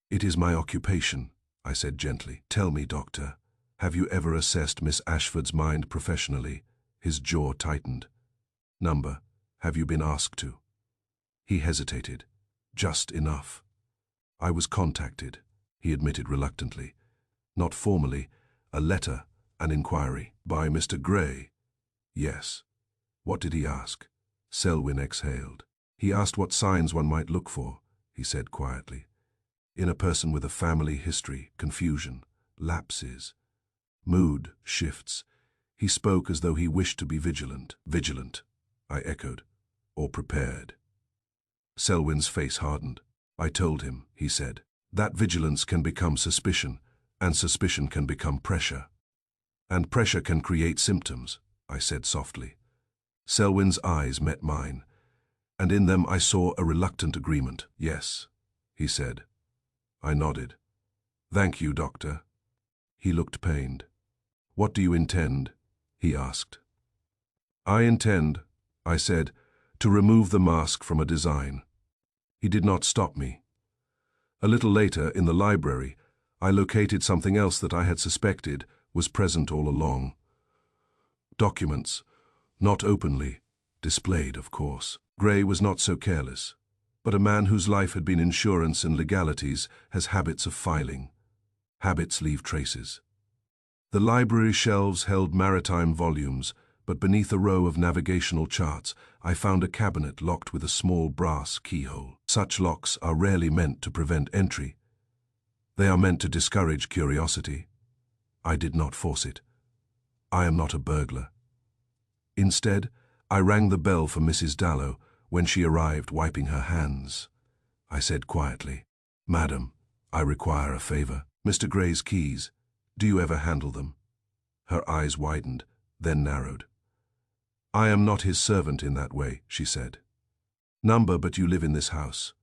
It is my occupation, I said gently. Tell me, doctor, have you ever assessed Miss Ashford's mind professionally? His jaw tightened. Number, have you been asked to? He hesitated. Just enough. I was contacted, he admitted reluctantly. Not formally, a letter, an inquiry. By Mr. Gray? Yes. What did he ask? Selwyn exhaled. He asked what signs one might look for, he said quietly. In a person with a family history, confusion, lapses, mood shifts. He spoke as though he wished to be vigilant. Vigilant, I echoed, or prepared. Selwyn's face hardened. I told him, he said, that vigilance can become suspicion, and suspicion can become pressure. And pressure can create symptoms, I said softly. Selwyn's eyes met mine, and in them I saw a reluctant agreement. Yes, he said. I nodded. Thank you, doctor. He looked pained. What do you intend? He asked. I intend, I said, to remove the mask from a design. He did not stop me. A little later, in the library, I located something else that I had suspected was present all along. Documents, not openly, displayed, of course. Gray was not so careless, but a man whose life had been insurance and legalities has habits of filing. Habits leave traces. The library shelves held maritime volumes, but beneath a row of navigational charts, I found a cabinet locked with a small brass keyhole. Such locks are rarely meant to prevent entry. They are meant to discourage curiosity. I did not force it. I am not a burglar. Instead, I rang the bell for Mrs. Dallow when she arrived, wiping her hands. I said quietly, "Madam, I require a favor. Mr. Gray's keys. Do you ever handle them?" Her eyes widened, then narrowed. "I am not his servant in that way," she said. "Number, but you live in this house.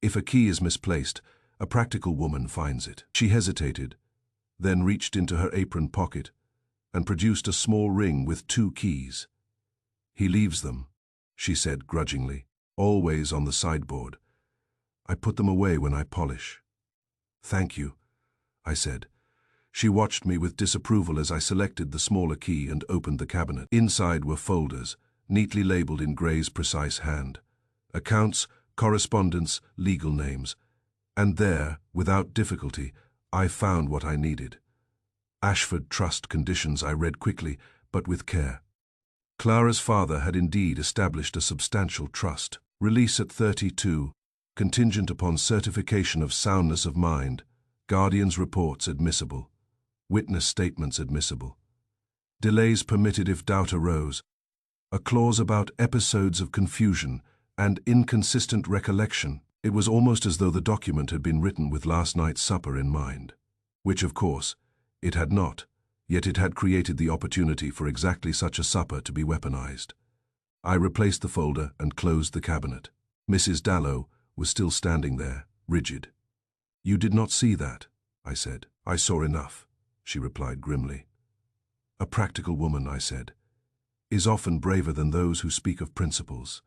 If a key is misplaced, a practical woman finds it." She hesitated, then reached into her apron pocket and produced a small ring with 2 keys. "He leaves them," she said grudgingly, "always on the sideboard. I put them away when I polish." "Thank you," I said. She watched me with disapproval as I selected the smaller key and opened the cabinet. Inside were folders, neatly labeled in Gray's precise hand. Accounts, correspondence, legal names. And there, without difficulty, I found what I needed. Ashford Trust conditions I read quickly, but with care. Clara's father had indeed established a substantial trust. Release at 32, contingent upon certification of soundness of mind, guardian's reports admissible, witness statements admissible. Delays permitted if doubt arose. A clause about episodes of confusion and inconsistent recollection. It was almost as though the document had been written with last night's supper in mind, which, of course, it had not, yet it had created the opportunity for exactly such a supper to be weaponized. I replaced the folder and closed the cabinet. Mrs. Dallow was still standing there, rigid. "You did not see that," I said. "I saw enough," she replied grimly. "A practical woman," I said, "is often braver than those who speak of principles."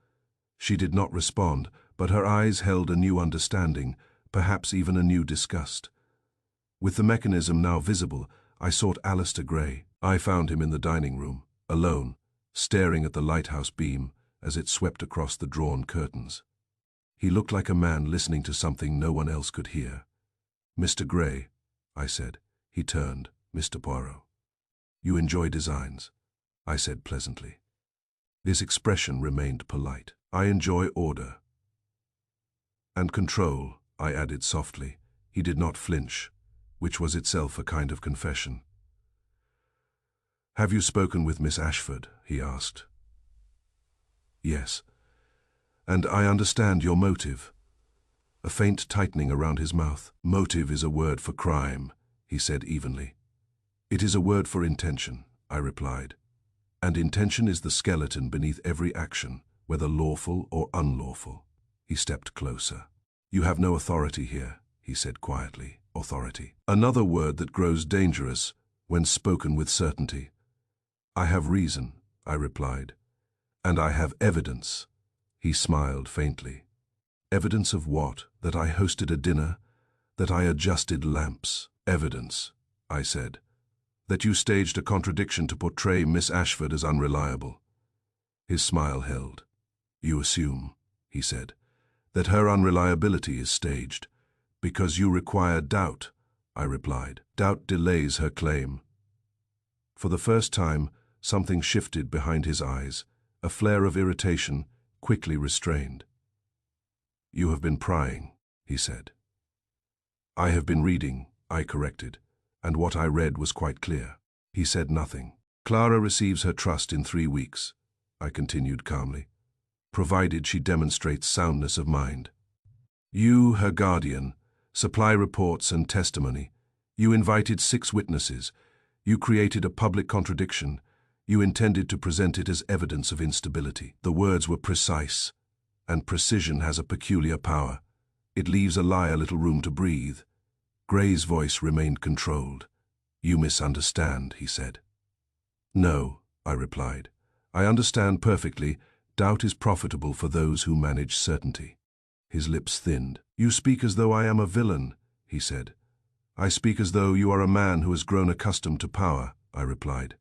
She did not respond, but her eyes held a new understanding, perhaps even a new disgust. With the mechanism now visible, I sought Alistair Gray. I found him in the dining room, alone, staring at the lighthouse beam as it swept across the drawn curtains. He looked like a man listening to something no one else could hear. "Mr. Gray," I said. He turned. "Mr. Poirot." "You enjoy designs," I said pleasantly. His expression remained polite. "I enjoy order." "And control," I added softly. He did not flinch, which was itself a kind of confession. "Have you spoken with Miss Ashford?" he asked. "Yes. And I understand your motive." A faint tightening around his mouth. "Motive is a word for crime," he said evenly. "It is a word for intention," I replied. "And intention is the skeleton beneath every action, whether lawful or unlawful." He stepped closer. "You have no authority here," he said quietly. "Authority. Another word that grows dangerous when spoken with certainty." "I have reason," I replied. "And I have evidence." He smiled faintly. "Evidence of what? That I hosted a dinner? That I adjusted lamps?" "Evidence," I said. "That you staged a contradiction to portray Miss Ashford as unreliable." His smile held. "You assume," he said, "that her unreliability is staged. Because you require doubt," I replied. "Doubt delays her claim." For the first time, something shifted behind his eyes, a flare of irritation, quickly restrained. "You have been prying," he said. "I have been reading," I corrected, and what I read was quite clear. He said nothing. "Clara receives her trust in 3 weeks," I continued calmly, "provided she demonstrates soundness of mind. You, her guardian, supply reports and testimony. You invited 6 witnesses. You created a public contradiction. You intended to present it as evidence of instability." The words were precise, and precision has a peculiar power. It leaves a liar little room to breathe. Gray's voice remained controlled. "You misunderstand," he said. "No," I replied. "I understand perfectly. Doubt is profitable for those who manage certainty." His lips thinned. "You speak as though I am a villain," he said. "I speak as though you are a man who has grown accustomed to power," I replied.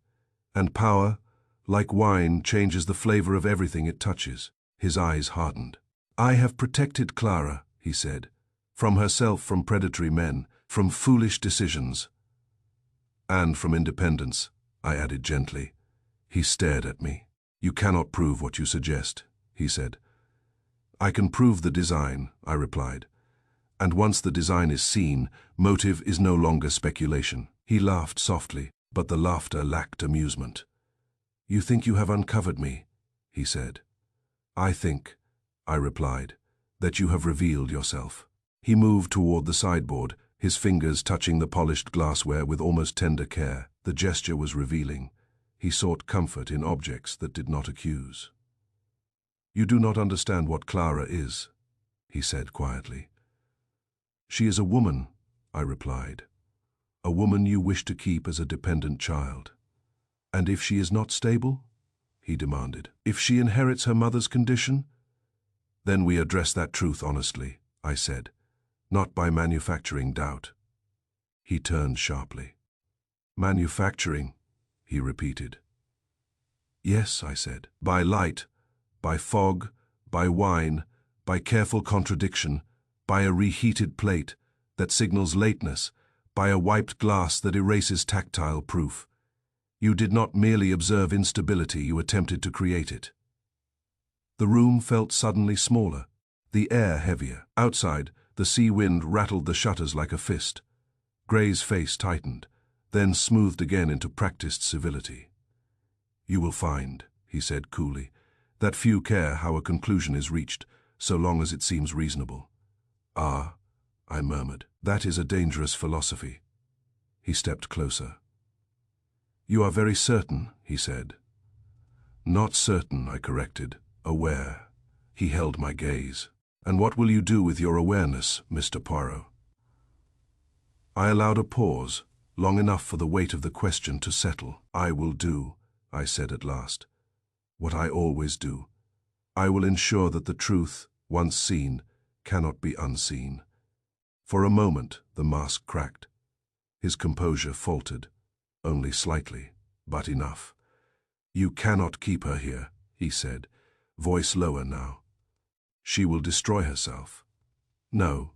"And power, like wine, changes the flavor of everything it touches." His eyes hardened. "I have protected Clara," he said, "from herself, from predatory men, from foolish decisions." "And from independence," I added gently. He stared at me. "You cannot prove what you suggest," he said. "I can prove the design," I replied. "And once the design is seen, motive is no longer speculation." He laughed softly. But the laughter lacked amusement. "You think you have uncovered me," he said. "I think," I replied, "that you have revealed yourself." He moved toward the sideboard, his fingers touching the polished glassware with almost tender care. The gesture was revealing. He sought comfort in objects that did not accuse. "You do not understand what Clara is," he said quietly. "She is a woman," I replied. "A woman you wish to keep as a dependent child." "And if she is not stable?" he demanded. "If she inherits her mother's condition?" "Then we address that truth honestly," I said, "not by manufacturing doubt." He turned sharply. "Manufacturing?" he repeated. "Yes," I said. "By light, by fog, by wine, by careful contradiction, by a reheated plate that signals lateness, by a wiped glass that erases tactile proof. You did not merely observe instability, you attempted to create it." The room felt suddenly smaller, the air heavier. Outside, the sea wind rattled the shutters like a fist. Gray's face tightened, then smoothed again into practiced civility. "You will find," he said coolly, "that few care how a conclusion is reached, so long as it seems reasonable." "Ah," I murmured, "that is a dangerous philosophy." He stepped closer. "You are very certain," he said. "Not certain," I corrected, "aware." He held my gaze. "And what will you do with your awareness, Mr. Poirot?" I allowed a pause, long enough for the weight of the question to settle. "I will do," I said at last, "what I always do. I will ensure that the truth, once seen, cannot be unseen." For a moment, the mask cracked. His composure faltered, only slightly, but enough. "You cannot keep her here," he said, voice lower now. "She will destroy herself." "No,"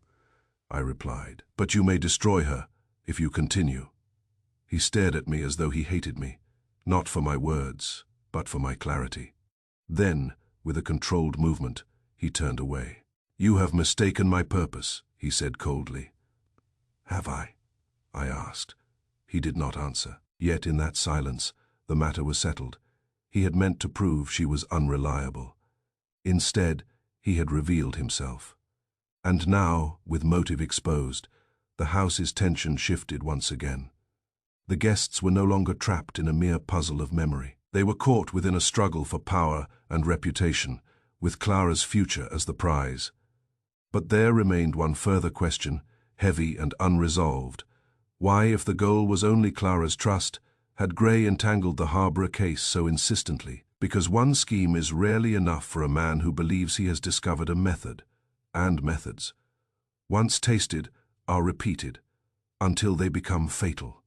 I replied, "but you may destroy her if you continue." He stared at me as though he hated me, not for my words, but for my clarity. Then, with a controlled movement, he turned away. "You have mistaken my purpose," he said coldly. "Have I?" I asked. He did not answer. Yet in that silence, the matter was settled. He had meant to prove she was unreliable. Instead, he had revealed himself. And now, with motive exposed, the house's tension shifted once again. The guests were no longer trapped in a mere puzzle of memory. They were caught within a struggle for power and reputation, with Clara's future as the prize. But there remained one further question, heavy and unresolved. Why, if the goal was only Clara's trust, had Gray entangled the Harborough case so insistently? Because one scheme is rarely enough for a man who believes he has discovered a method, and methods, once tasted, are repeated, until they become fatal.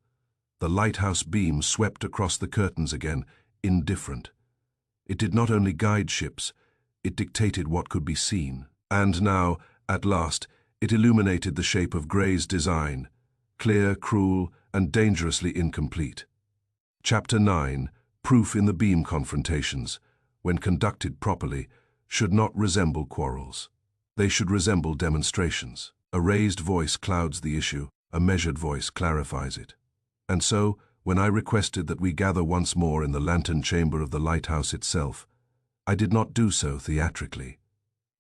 The lighthouse beam swept across the curtains again, indifferent. It did not only guide ships, it dictated what could be seen. And now, at last, it illuminated the shape of Gray's design, clear, cruel, and dangerously incomplete. Chapter 9, Proof in the beam confrontations, when conducted properly, should not resemble quarrels. They should resemble demonstrations. A raised voice clouds the issue, a measured voice clarifies it. And so, when I requested that we gather once more in the lantern chamber of the lighthouse itself, I did not do so theatrically.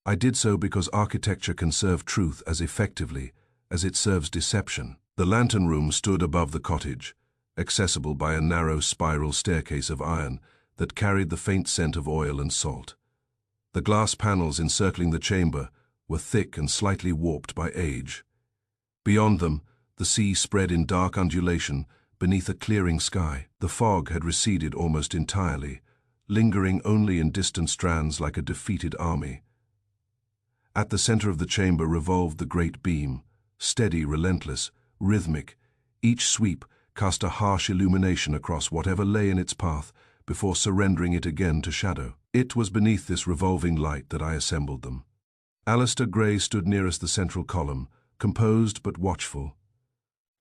I did so because architecture can serve truth as effectively as it serves deception. The lantern room stood above the cottage, accessible by a narrow spiral staircase of iron that carried the faint scent of oil and salt. The glass panels encircling the chamber were thick and slightly warped by age. Beyond them, the sea spread in dark undulation beneath a clearing sky. The fog had receded almost entirely, lingering only in distant strands like a defeated army. At the center of the chamber revolved the great beam, steady, relentless, rhythmic. Each sweep cast a harsh illumination across whatever lay in its path before surrendering it again to shadow. It was beneath this revolving light that I assembled them. Alistair Gray stood nearest the central column, composed but watchful.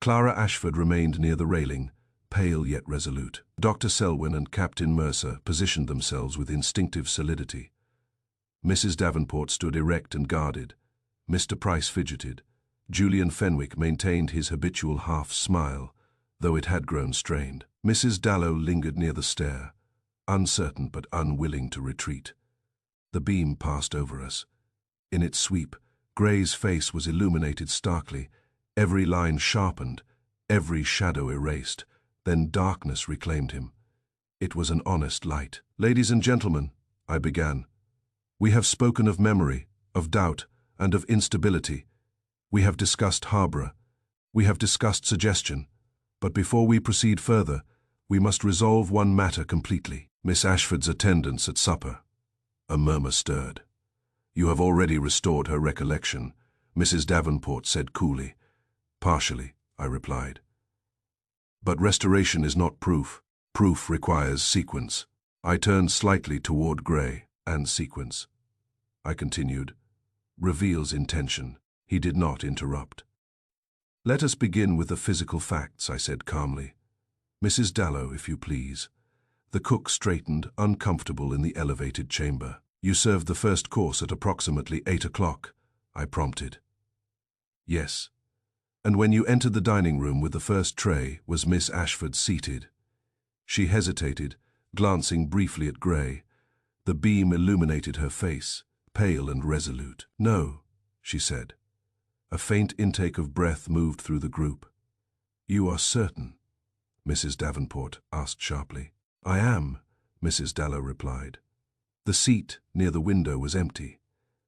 Clara Ashford remained near the railing, pale yet resolute. Dr. Selwyn and Captain Mercer positioned themselves with instinctive solidity. Mrs. Davenport stood erect and guarded. Mr. Price fidgeted. Julian Fenwick maintained his habitual half-smile, though it had grown strained. Mrs. Dallow lingered near the stair, uncertain but unwilling to retreat. The beam passed over us. In its sweep, Gray's face was illuminated starkly, every line sharpened, every shadow erased. Then darkness reclaimed him. It was an honest light. "Ladies and gentlemen," I began, "we have spoken of memory, of doubt, and of instability. We have discussed Harborough. We have discussed suggestion. But before we proceed further, we must resolve one matter completely. Miss Ashford's attendance at supper." A murmur stirred. "You have already restored her recollection," Mrs. Davenport said coolly. "Partially," I replied. "But restoration is not proof. Proof requires sequence." I turned slightly toward Gray. "And sequence," I continued, "reveals intention." He did not interrupt. "Let us begin with the physical facts," I said calmly. "Mrs. Dallow, if you please." The cook straightened, uncomfortable in the elevated chamber. "You served the first course at approximately 8 o'clock, I prompted. "Yes." "And when you entered the dining room with the first tray, was Miss Ashford seated?" She hesitated, glancing briefly at Gray. The beam illuminated her face, pale and resolute. "No," she said. A faint intake of breath moved through the group. "You are certain?" Mrs. Davenport asked sharply. "I am," Mrs. Dallow replied. The seat near the window was empty.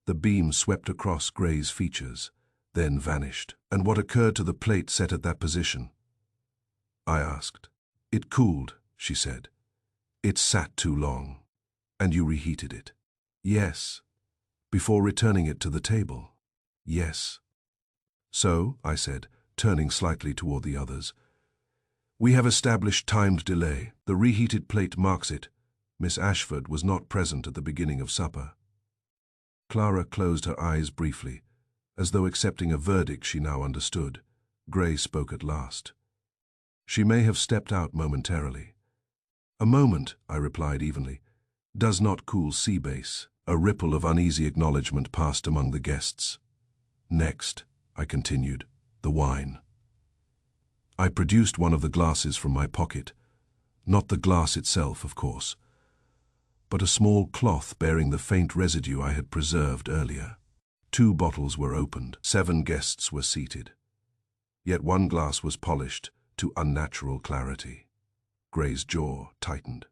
The beam swept across Gray's features, then vanished. "And what occurred to the plate set at that position?" I asked. "It cooled," she said. "It sat too long." "And you reheated it?" "Yes." "Before returning it to the table?" "Yes." "So," I said, turning slightly toward the others, "we have established timed delay. The reheated plate marks it. Miss Ashford was not present at the beginning of supper." Clara closed her eyes briefly, as though accepting a verdict she now understood. Gray spoke at last. "She may have stepped out momentarily." "A moment," I replied evenly, "does not cool sea base." A ripple of uneasy acknowledgement passed among the guests. "Next," I continued, "the wine." I produced one of the glasses from my pocket. Not the glass itself, of course, but a small cloth bearing the faint residue I had preserved earlier. 2 bottles were opened. 7 guests were seated. Yet one glass was polished to unnatural clarity. Gray's jaw tightened.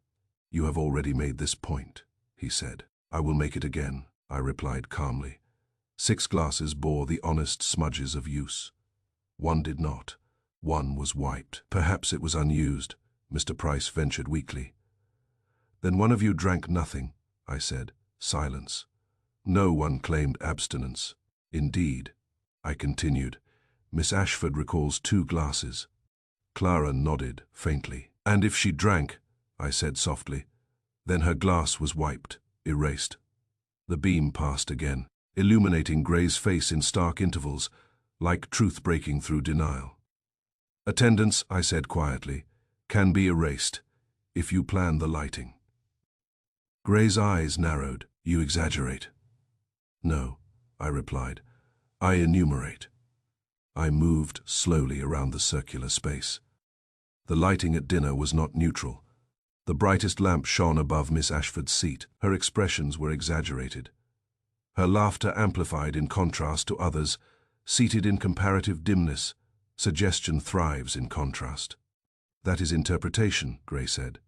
"You have already made this point," he said. "I will make it again," I replied calmly. 6 glasses bore the honest smudges of use. 1 did not. 1 was wiped. "Perhaps it was unused," Mr. Price ventured weakly. "Then one of you drank nothing," I said. Silence. No one claimed abstinence. "Indeed," I continued, "Miss Ashford recalls 2 glasses." Clara nodded faintly. "And if she drank," I said softly, "then her glass was wiped, erased." The beam passed again, illuminating Gray's face in stark intervals, like truth breaking through denial. "Attendance," I said quietly, "can be erased, if you plan the lighting." Gray's eyes narrowed. "You exaggerate." "No," I replied, "I enumerate." I moved slowly around the circular space. The lighting at dinner was not neutral. The brightest lamp shone above Miss Ashford's seat. Her expressions were exaggerated. Her laughter amplified in contrast to others, seated in comparative dimness. Suggestion thrives in contrast. "That is interpretation," Gray said.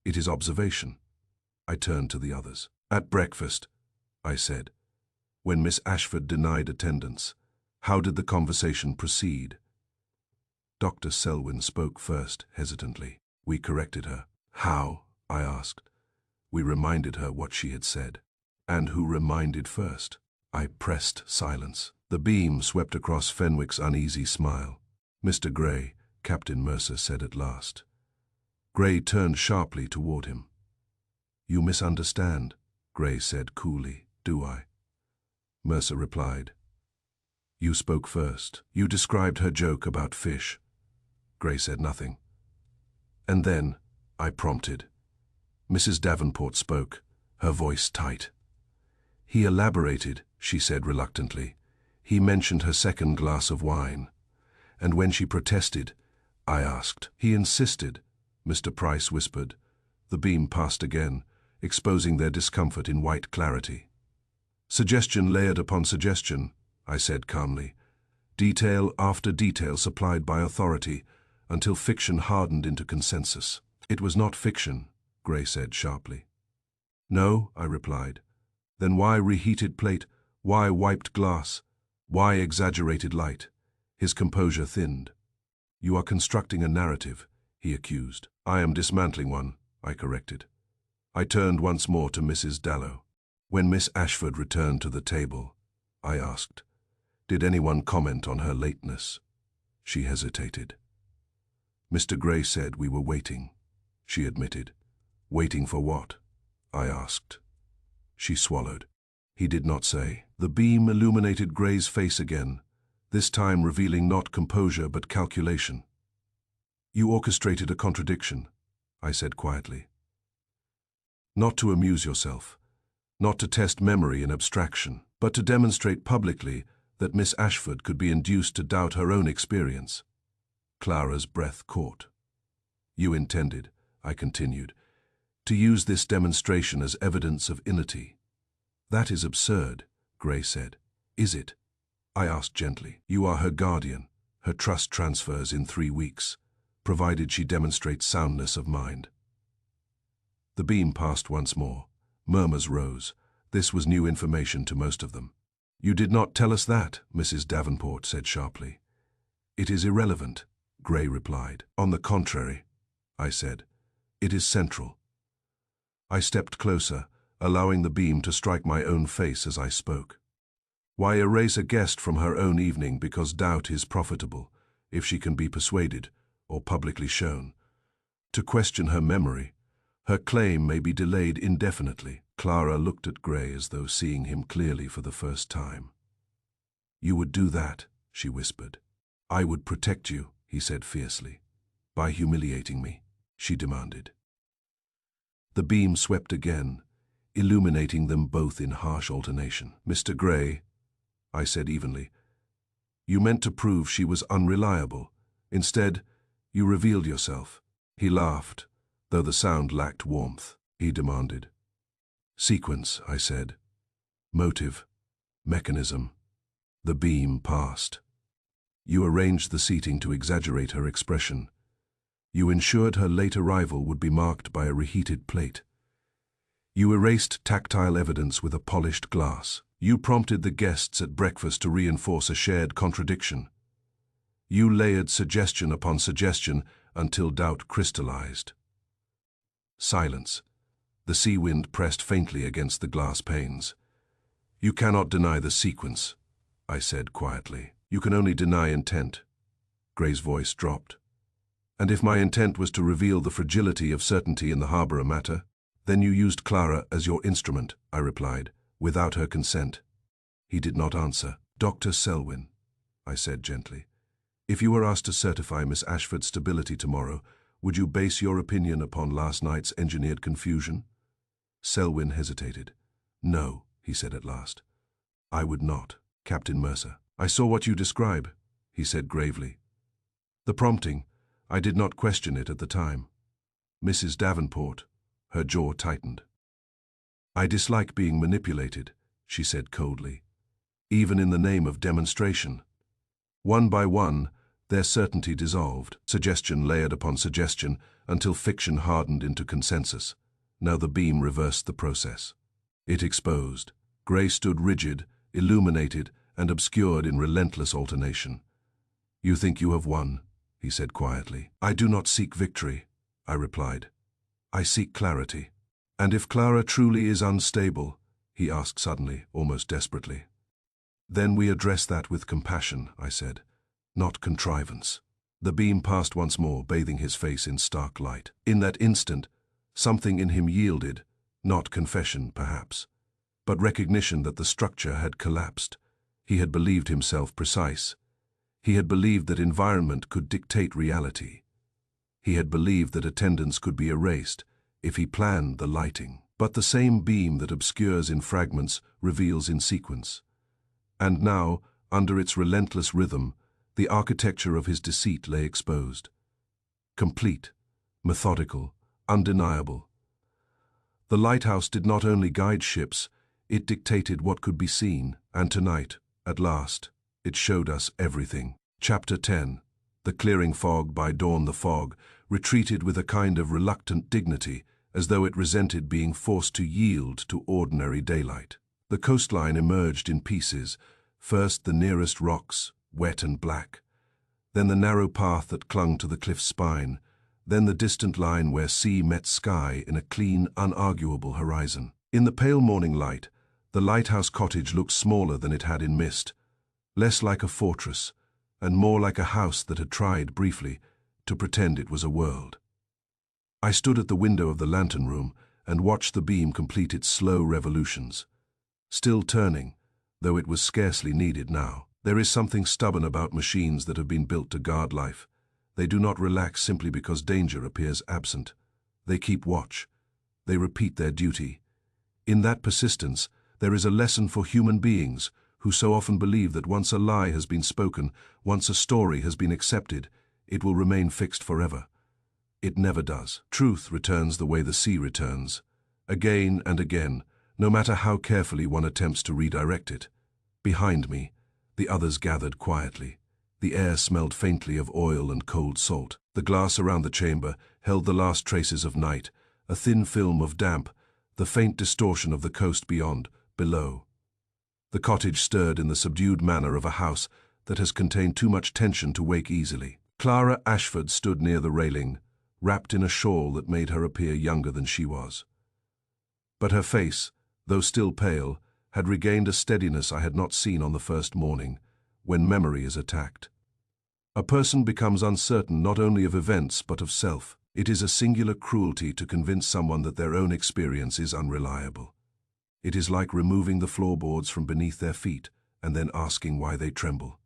"It is observation." I turned to the others. "At breakfast," I said, "when Miss Ashford denied attendance, how did the conversation proceed?" Dr. Selwyn spoke first, hesitantly. "We corrected her." "How?" I asked. "We reminded her what she had said." "And who reminded first?" I pressed silence. The beam swept across Fenwick's uneasy smile. "Mr. Gray," Captain Mercer said at last. Gray turned sharply toward him. "You misunderstand," Gray said coolly. "Do I?" Mercer replied. "You spoke first. You described her joke about fish." Gray said nothing. "And then," I prompted. Mrs. Davenport spoke, her voice tight. "He elaborated," she said reluctantly. "He mentioned her second glass of wine. And when she protested, I asked. He insisted, Mr. Price whispered. The beam passed again, exposing their discomfort in white clarity. Suggestion layered upon suggestion, I said calmly. Detail after detail supplied by authority, until fiction hardened into consensus. It was not fiction, Gray said sharply. No, I replied. Then why reheated plate? Why wiped glass? Why exaggerated light? His composure thinned. You are constructing a narrative, he accused. I am dismantling one, I corrected. I turned once more to Mrs. Dallow. When Miss Ashford returned to the table, I asked, did anyone comment on her lateness? She hesitated. Mr. Gray said we were waiting, she admitted. Waiting for what? I asked. She swallowed. He did not say. The beam illuminated Gray's face again, this time revealing not composure but calculation. You orchestrated a contradiction, I said quietly. Not to amuse yourself, not to test memory in abstraction, but to demonstrate publicly that Miss Ashford could be induced to doubt her own experience. Clara's breath caught. You intended, I continued, to use this demonstration as evidence of inity. That is absurd, Gray said. Is it? I asked gently. You are her guardian. Her trust transfers in 3 weeks, provided she demonstrates soundness of mind. The beam passed once more. Murmurs rose. This was new information to most of them. You did not tell us that, Mrs. Davenport said sharply. It is irrelevant, Gray replied. On the contrary, I said, it is central. I stepped closer, allowing the beam to strike my own face as I spoke. Why erase a guest from her own evening because doubt is profitable, if she can be persuaded, or publicly shown? To question her memory, her claim may be delayed indefinitely. Clara looked at Gray as though seeing him clearly for the first time. You would do that, she whispered. I would protect you, he said fiercely. By humiliating me, she demanded. The beam swept again, illuminating them both in harsh alternation. Mr. Gray, I said evenly, you meant to prove she was unreliable. Instead, you revealed yourself. He laughed, though the sound lacked warmth. He demanded. Sequence, I said. Motive. Mechanism. The beam passed. You arranged the seating to exaggerate her expression. You ensured her late arrival would be marked by a reheated plate. You erased tactile evidence with a polished glass. You prompted the guests at breakfast to reinforce a shared contradiction. You layered suggestion upon suggestion until doubt crystallized. Silence. The sea wind pressed faintly against the glass panes. You cannot deny the sequence, I said quietly. You can only deny intent. Gray's voice dropped. And if my intent was to reveal the fragility of certainty in the Harborough matter, then you used Clara as your instrument, I replied, without her consent. He did not answer. Dr. Selwyn, I said gently, if you were asked to certify Miss Ashford's stability tomorrow, would you base your opinion upon last night's engineered confusion? Selwyn hesitated. No, he said at last. I would not, Captain Mercer. I saw what you describe, he said gravely. The prompting, I did not question it at the time. Mrs. Davenport, her jaw tightened. I dislike being manipulated, she said coldly, even in the name of demonstration. One by one, their certainty dissolved, suggestion layered upon suggestion, until fiction hardened into consensus. Now the beam reversed the process. It exposed. Gray stood rigid, illuminated, and obscured in relentless alternation. You think you have won, he said quietly. I do not seek victory, I replied. I seek clarity. And if Clara truly is unstable, he asked suddenly, almost desperately. Then we address that with compassion, I said, not contrivance. The beam passed once more, bathing his face in stark light. In that instant, something in him yielded, not confession, perhaps, but recognition that the structure had collapsed. He had believed himself precise. He had believed that environment could dictate reality. He had believed that attendance could be erased if he planned the lighting. But the same beam that obscures in fragments reveals in sequence. And now, under its relentless rhythm, the architecture of his deceit lay exposed. complete, methodical, undeniable. The lighthouse did not only guide ships, it dictated what could be seen, and tonight, at last, it showed us everything. Chapter 10. The clearing fog. By dawn the fog retreated with a kind of reluctant dignity, as though it resented being forced to yield to ordinary daylight. The coastline emerged in pieces, first the nearest rocks, wet and black, then the narrow path that clung to the cliff's spine, then the distant line where sea met sky in a clean, unarguable horizon. In the pale morning light, the lighthouse cottage looked smaller than it had in mist, less like a fortress, and more like a house that had tried, briefly, to pretend it was a world. I stood at the window of the lantern room and watched the beam complete its slow revolutions. Still turning, though it was scarcely needed now. There is something stubborn about machines that have been built to guard life. They do not relax simply because danger appears absent. They keep watch. They repeat their duty. In that persistence, there is a lesson for human beings who so often believe that once a lie has been spoken, once a story has been accepted, it will remain fixed forever. It never does. Truth returns the way the sea returns, again and again, no matter how carefully one attempts to redirect it. Behind me, the others gathered quietly. The air smelled faintly of oil and cold salt. The glass around the chamber held the last traces of night, a thin film of damp, the faint distortion of the coast beyond, below. The cottage stirred in the subdued manner of a house that has contained too much tension to wake easily. Clara Ashford stood near the railing, wrapped in a shawl that made her appear younger than she was. But her face, though still pale, had regained a steadiness I had not seen on the first morning, when memory is attacked. A person becomes uncertain not only of events but of self. It is a singular cruelty to convince someone that their own experience is unreliable. It is like removing the floorboards from beneath their feet and then asking why they tremble.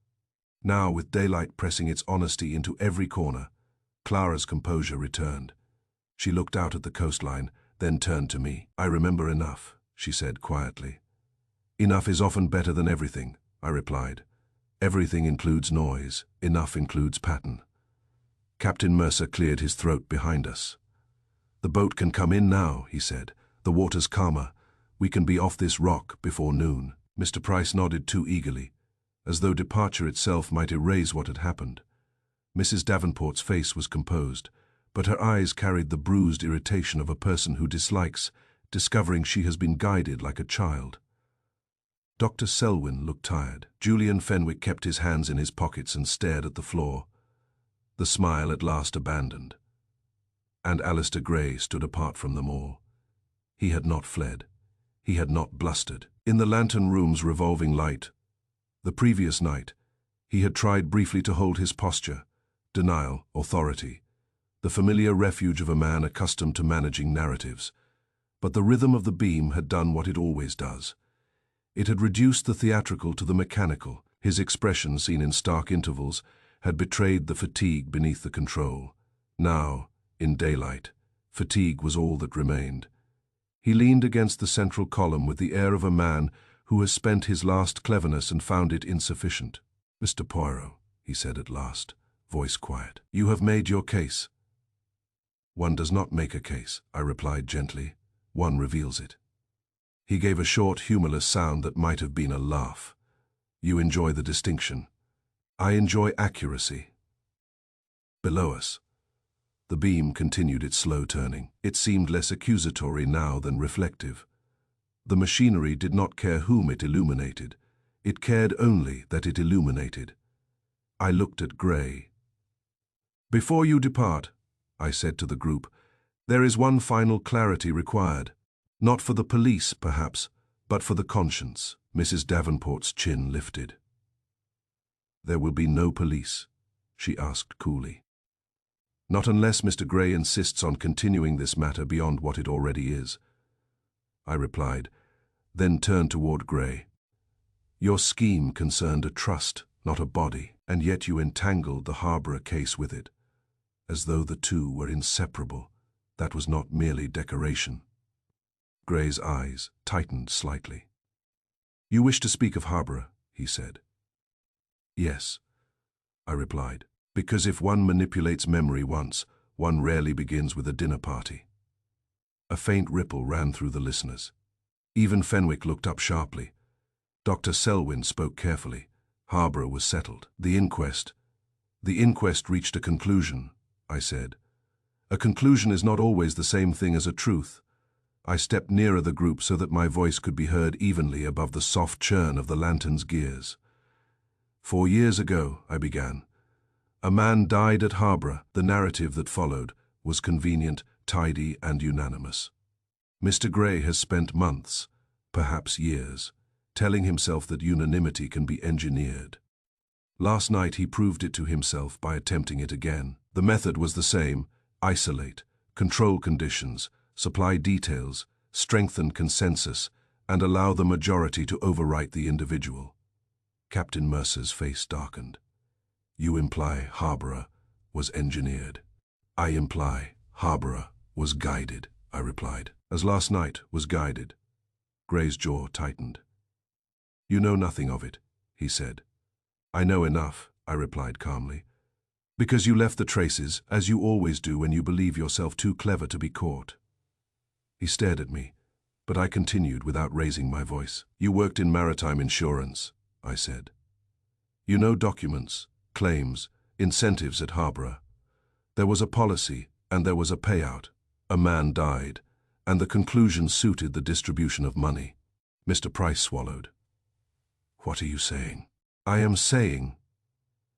Now, with daylight pressing its honesty into every corner, Clara's composure returned. She looked out at the coastline, then turned to me. "I remember enough," she said quietly. "Enough is often better than everything," I replied. "Everything includes noise, enough includes pattern." Captain Mercer cleared his throat behind us. "The boat can come in now," he said. "The water's calmer. We can be off this rock before noon." Mr. Price nodded too eagerly, as though departure itself might erase what had happened. Mrs. Davenport's face was composed, but her eyes carried the bruised irritation of a person who dislikes, discovering she has been guided like a child. Dr. Selwyn looked tired. Julian Fenwick kept his hands in his pockets and stared at the floor, the smile at last abandoned. And Alistair Gray stood apart from them all. He had not fled. He had not blustered. In the lantern room's revolving light, the previous night, he had tried briefly to hold his posture, denial, authority, the familiar refuge of a man accustomed to managing narratives. But the rhythm of the beam had done what it always does. It had reduced the theatrical to the mechanical. His expression, seen in stark intervals, had betrayed the fatigue beneath the control. Now, in daylight, fatigue was all that remained. He leaned against the central column with the air of a man who has spent his last cleverness and found it insufficient. "Mr. Poirot," he said at last, voice quiet, "you have made your case." "One does not make a case," I replied gently. "One reveals it." He gave a short, humorless sound that might have been a laugh. "You enjoy the distinction. I enjoy accuracy." Below us, the beam continued its slow turning. It seemed less accusatory now than reflective. The machinery did not care whom it illuminated. It cared only that it illuminated. I looked at Gray. "Before you depart," I said to the group, "there is one final clarity required. Not for the police, perhaps, but for the conscience." Mrs. Davenport's chin lifted. "There will be no police?" she asked coolly. "Not unless Mr. Gray insists on continuing this matter beyond what it already is," I replied, then turned toward Gray. "Your scheme concerned a trust, not a body, and yet you entangled the Harborough case with it, as though the two were inseparable. That was not merely decoration." Gray's eyes tightened slightly. "You wish to speak of Harborough," he said. "Yes," I replied, "because if one manipulates memory once, One rarely begins with a dinner party. A faint ripple ran through the listeners. Even Fenwick looked up sharply. Dr. Selwyn spoke carefully. Harborough was settled. The inquest reached a conclusion, I said. A conclusion is not always the same thing as a truth. I stepped nearer the group so that my voice could be heard evenly above the soft churn of the lantern's gears. 4 years ago, I began. A man died at Harborough. The narrative that followed was convenient, tidy, and unanimous. Mr. Gray has spent months, perhaps years, telling himself that unanimity can be engineered. Last night he proved it to himself by attempting it again. The method was the same: isolate, control conditions, supply details, strengthen consensus, and allow the majority to overwrite the individual. Captain Mercer's face darkened. You imply Harborough was engineered. I imply Harborough was guided, I replied. As last night was guided. Gray's jaw tightened. You know nothing of it, he said. I know enough, I replied calmly. Because you left the traces, as you always do when you believe yourself too clever to be caught. He stared at me, but I continued without raising my voice. You worked in maritime insurance, I said. You know documents, claims, incentives at Harborough. There was a policy, and there was a payout. A man died, and the conclusion suited the distribution of money. Mr. Price swallowed. What are you saying? I am saying,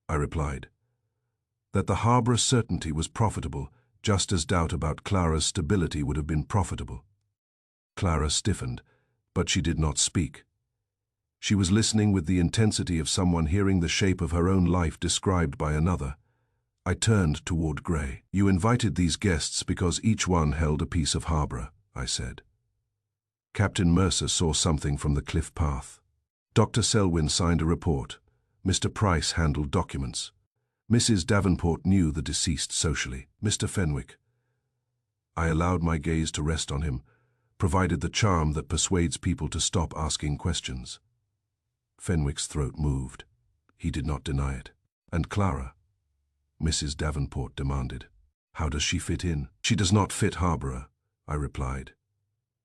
I replied, that the Harborough certainty was profitable, just as doubt about Clara's stability would have been profitable. Clara stiffened, but she did not speak. She was listening with the intensity of someone hearing the shape of her own life described by another. I turned toward Gray. You invited these guests because each one held a piece of Harborough, I said. Captain Mercer saw something from the cliff path. Dr. Selwyn signed a report. Mr. Price handled documents. Mrs. Davenport knew the deceased socially. Mr. Fenwick. I allowed my gaze to rest on him, provided the charm that persuades people to stop asking questions. Fenwick's throat moved. He did not deny it. And Clara? Mrs. Davenport demanded. How does she fit in? She does not fit Harborough, I replied.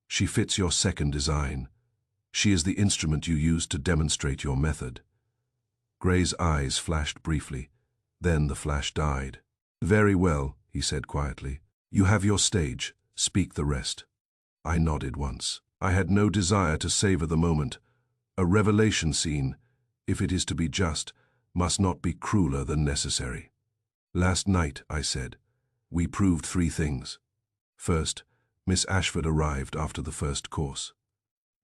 She fits your second design. She is the instrument you used to demonstrate your method. Gray's eyes flashed briefly. Then the flash died. Very well, he said quietly. You have your stage. Speak the rest. I nodded once. I had no desire to savor the moment. A revelation scene, if it is to be just, must not be crueler than necessary. Last night, I said, we proved 3 things. First, Miss Ashford arrived after the first course.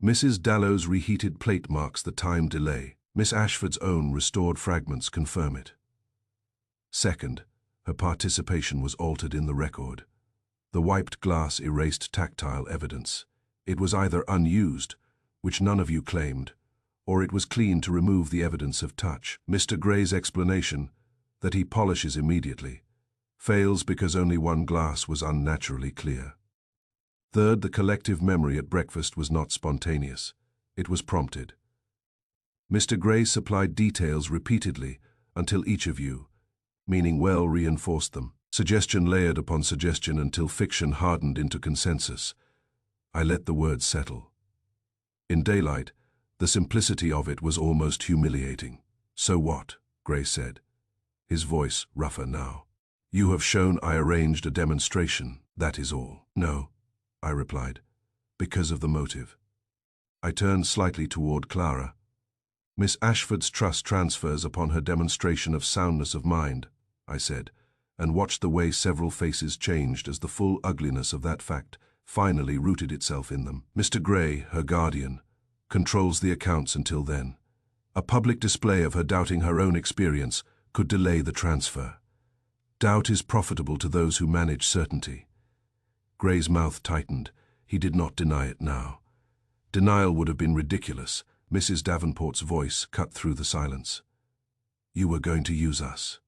Mrs. Dallow's reheated plate marks the time delay. Miss Ashford's own restored fragments confirm it. Second, her participation was altered in the record. The wiped glass erased tactile evidence. It was either unused, which none of you claimed, or it was cleaned to remove the evidence of touch. Mr. Gray's explanation, that he polishes immediately, fails because only one glass was unnaturally clear. Third, the collective memory at breakfast was not spontaneous. It was prompted. Mr. Gray supplied details repeatedly until each of you, meaning well, reinforced them. Suggestion layered upon suggestion until fiction hardened into consensus. I let the words settle. In daylight, the simplicity of it was almost humiliating. So what? Gray said, his voice rougher now. You have shown I arranged a demonstration, that is all. No, I replied, because of the motive. I turned slightly toward Clara. Miss Ashford's trust transfers upon her demonstration of soundness of mind, I said, and watched the way several faces changed as the full ugliness of that fact finally rooted itself in them. Mr. Gray, her guardian, controls the accounts until then. A public display of her doubting her own experience could delay the transfer. Doubt is profitable to those who manage certainty. Gray's mouth tightened. He did not deny it now. Denial would have been ridiculous. Mrs. Davenport's voice cut through the silence. You were going to use us.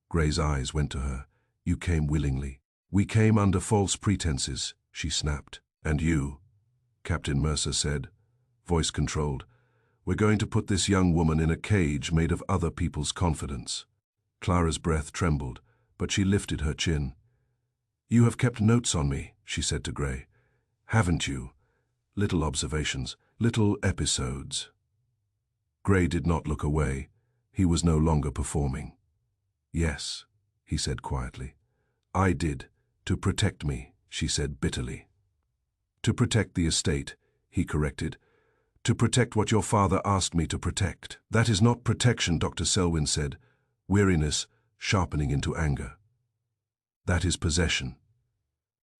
Gray's eyes went to her. You came willingly. We came under false pretenses, she snapped. And you, Captain Mercer said, voice controlled, we're going to put this young woman in a cage made of other people's confidence. Clara's breath trembled, but she lifted her chin. "You have kept notes on me," she said to Gray. "Haven't you? Little observations, little episodes." Gray did not look away. He was no longer performing. "Yes," he said quietly. "I did, to protect me," she said bitterly. "To protect the estate," he corrected. "To protect what your father asked me to protect." "That is not protection," Dr. Selwyn said, weariness sharpening into anger. "That is possession."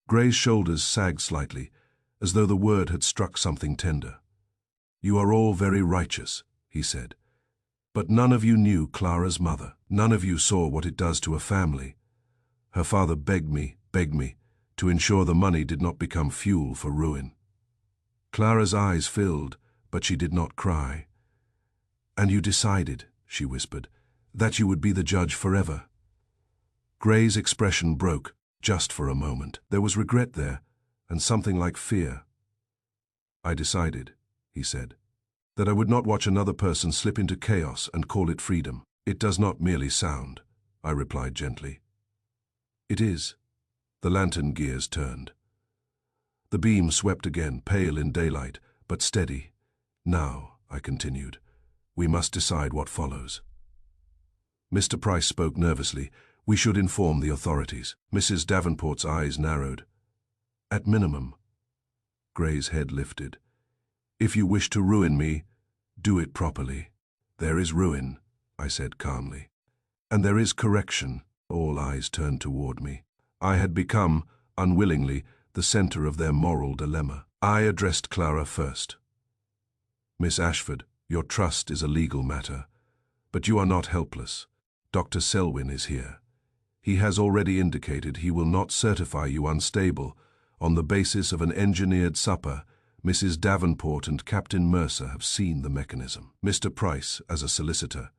Gray's shoulders sagged slightly, as though the word had struck something tender. "You are all very righteous," he said. "But none of you knew Clara's mother. None of you saw what it does to a family. Her father begged me, to ensure the money did not become fuel for ruin." Clara's eyes filled, but she did not cry. "And you decided," she whispered, "that you would be the judge forever." Gray's expression broke, just for a moment. There was regret there, and something like fear. "I decided," he said, "that I would not watch another person slip into chaos and call it freedom." "It does not merely sound," I replied gently. "It is." The lantern gears turned. The beam swept again, pale in daylight, but steady. "Now," I continued, "we must decide what follows." Mr. Price spoke nervously. "We should inform the authorities." Mrs. Davenport's eyes narrowed. "At minimum." Gray's head lifted. "If you wish to ruin me, do it properly." "There is ruin," I said calmly. "And there is correction." All eyes turned toward me. I had become, unwillingly, the center of their moral dilemma. I addressed Clara first. "Miss Ashford, your trust is a legal matter, but you are not helpless. Dr. Selwyn is here. He has already indicated he will not certify you unstable on the basis of an engineered supper. Mrs. Davenport and Captain Mercer have seen the mechanism. Mr. Price, as a solicitor,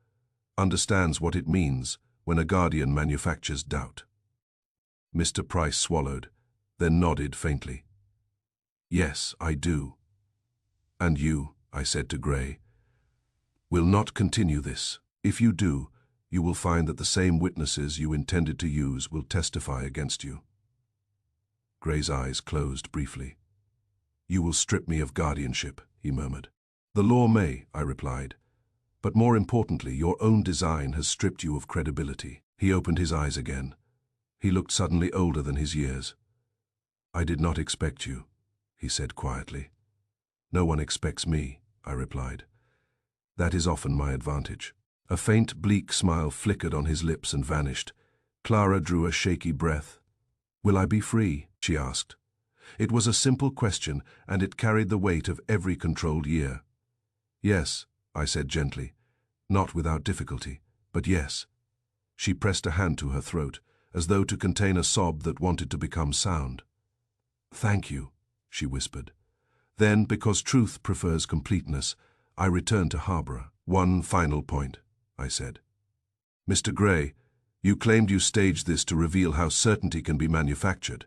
understands what it means when a guardian manufactures doubt." Mr. Price swallowed, then nodded faintly. "Yes, I do." "And you," I said to Gray, "will not continue this. If you do, you will find that the same witnesses you intended to use will testify against you." Gray's eyes closed briefly. "You will strip me of guardianship," he murmured. "The law may," I replied, "but more importantly, your own design has stripped you of credibility." He opened his eyes again. He looked suddenly older than his years. "I did not expect you," he said quietly. "No one expects me," I replied. "That is often my advantage." A faint, bleak smile flickered on his lips and vanished. Clara drew a shaky breath. "Will I be free?" she asked. It was a simple question, and it carried the weight of every controlled year. "Yes," I said gently, not without difficulty, but yes. She pressed a hand to her throat, as though to contain a sob that wanted to become sound. "Thank you," she whispered. Then, because truth prefers completeness, I returned to Harborough. "One final point," I said. "Mr. Gray, you claimed you staged this to reveal how certainty can be manufactured,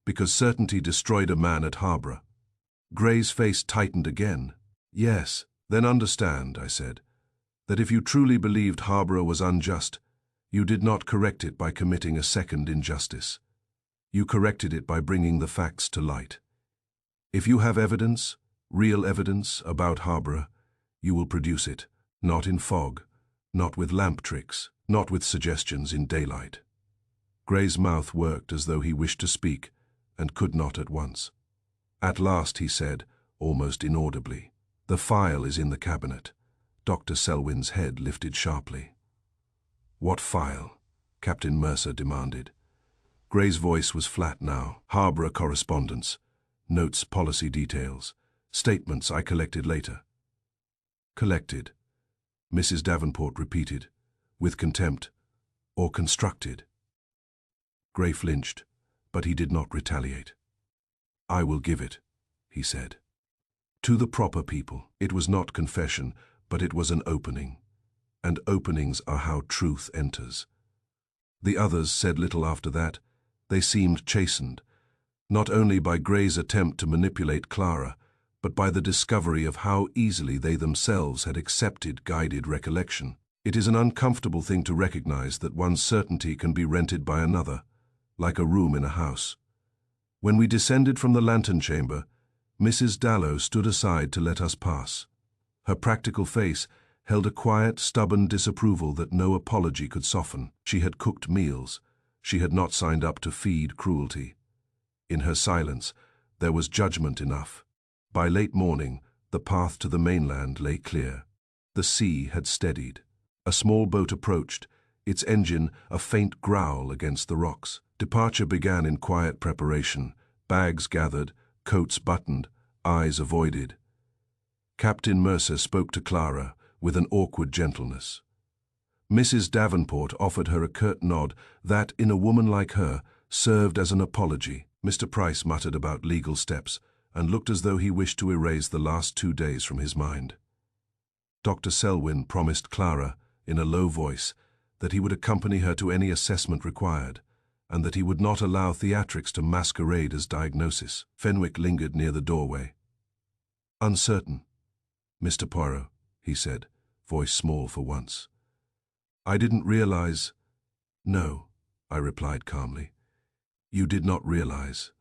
because certainty destroyed a man at Harborough." Gray's face tightened again. "Yes, then understand," I said, "that if you truly believed Harborough was unjust, you did not correct it by committing a second injustice. You corrected it by bringing the facts to light. If you have evidence, real evidence, about Harborough, you will produce it, not in fog, not with lamp tricks, not with suggestions in daylight." Gray's mouth worked as though he wished to speak, and could not at once. At last he said, almost inaudibly, "The file is in the cabinet." Dr. Selwyn's head lifted sharply. "What file?" Captain Mercer demanded. Gray's voice was flat now. "Harborough correspondence, notes, policy details, statements I collected later." "Collected," Mrs. Davenport repeated, with contempt, "or constructed?" Gray flinched, but he did not retaliate. "I will give it," he said. "To the proper people." It was not confession, but it was an opening. And openings are how truth enters. The others said little after that. They seemed chastened, not only by Gray's attempt to manipulate Clara, but by the discovery of how easily they themselves had accepted guided recollection. It is an uncomfortable thing to recognize that one's certainty can be rented by another, like a room in a house. When we descended from the lantern chamber, Mrs. Dallow stood aside to let us pass. Her practical face held a quiet, stubborn disapproval that no apology could soften. She had cooked meals. She had not signed up to feed cruelty. In her silence, there was judgment enough. By late morning, the path to the mainland lay clear. The sea had steadied. A small boat approached, its engine a faint growl against the rocks. Departure began in quiet preparation, bags gathered, coats buttoned, eyes avoided. Captain Mercer spoke to Clara with an awkward gentleness. Mrs. Davenport offered her a curt nod that, in a woman like her, served as an apology. Mr. Price muttered about legal steps and looked as though he wished to erase the last 2 days from his mind. Dr. Selwyn promised Clara, in a low voice, that he would accompany her to any assessment required, and that he would not allow theatrics to masquerade as diagnosis. Fenwick lingered near the doorway. "Uncertain, Mr. Poirot," he said, voice small for once. "I didn't realize—" "No," I replied calmly. "You did not realize,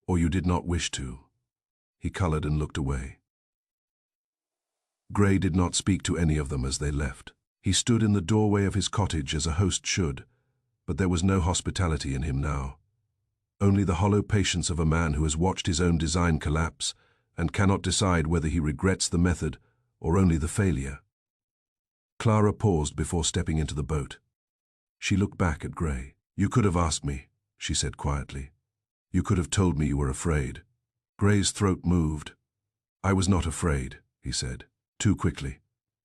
or you did not wish to." He colored and looked away. Gray did not speak to any of them as they left. He stood in the doorway of his cottage as a host should, but there was no hospitality in him now. Only the hollow patience of a man who has watched his own design collapse and cannot decide whether he regrets the method or only the failure. Clara paused before stepping into the boat. She looked back at Gray. "You could have asked me," she said quietly. "You could have told me you were afraid." Gray's throat moved. "I was not afraid," he said, too quickly.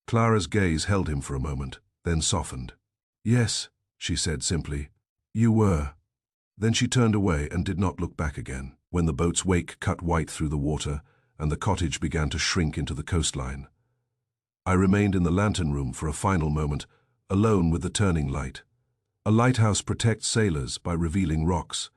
Clara's gaze held him for a moment, then softened. "Yes," she said simply, "you were." Then she turned away and did not look back again. When the boat's wake cut white through the water and the cottage began to shrink into the coastline, I remained in the lantern room for a final moment, alone with the turning light. A lighthouse protects sailors by revealing rocks,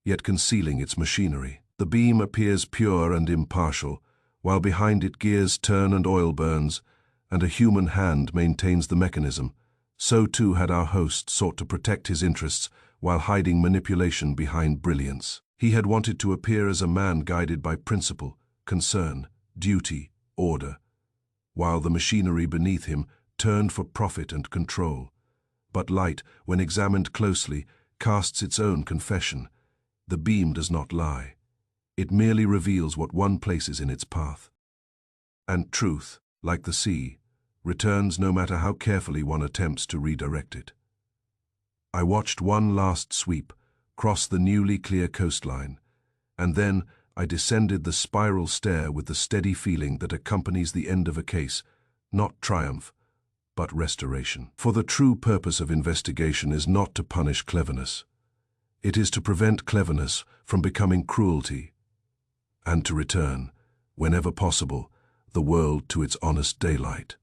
yet concealing its machinery. The beam appears pure and impartial, while behind it gears turn and oil burns, and a human hand maintains the mechanism. So too had our host sought to protect his interests while hiding manipulation behind brilliance. He had wanted to appear as a man guided by principle, concern, duty, order, while the machinery beneath him turned for profit and control. But light, when examined closely, casts its own confession. The beam does not lie. It merely reveals what one places in its path. And truth, like the sea, returns no matter how carefully one attempts to redirect it. I watched one last sweep cross the newly clear coastline, and then I descended the spiral stair with the steady feeling that accompanies the end of a case, not triumph, but restoration. For the true purpose of investigation is not to punish cleverness. It is to prevent cleverness from becoming cruelty, and to return, whenever possible, the world to its honest daylight.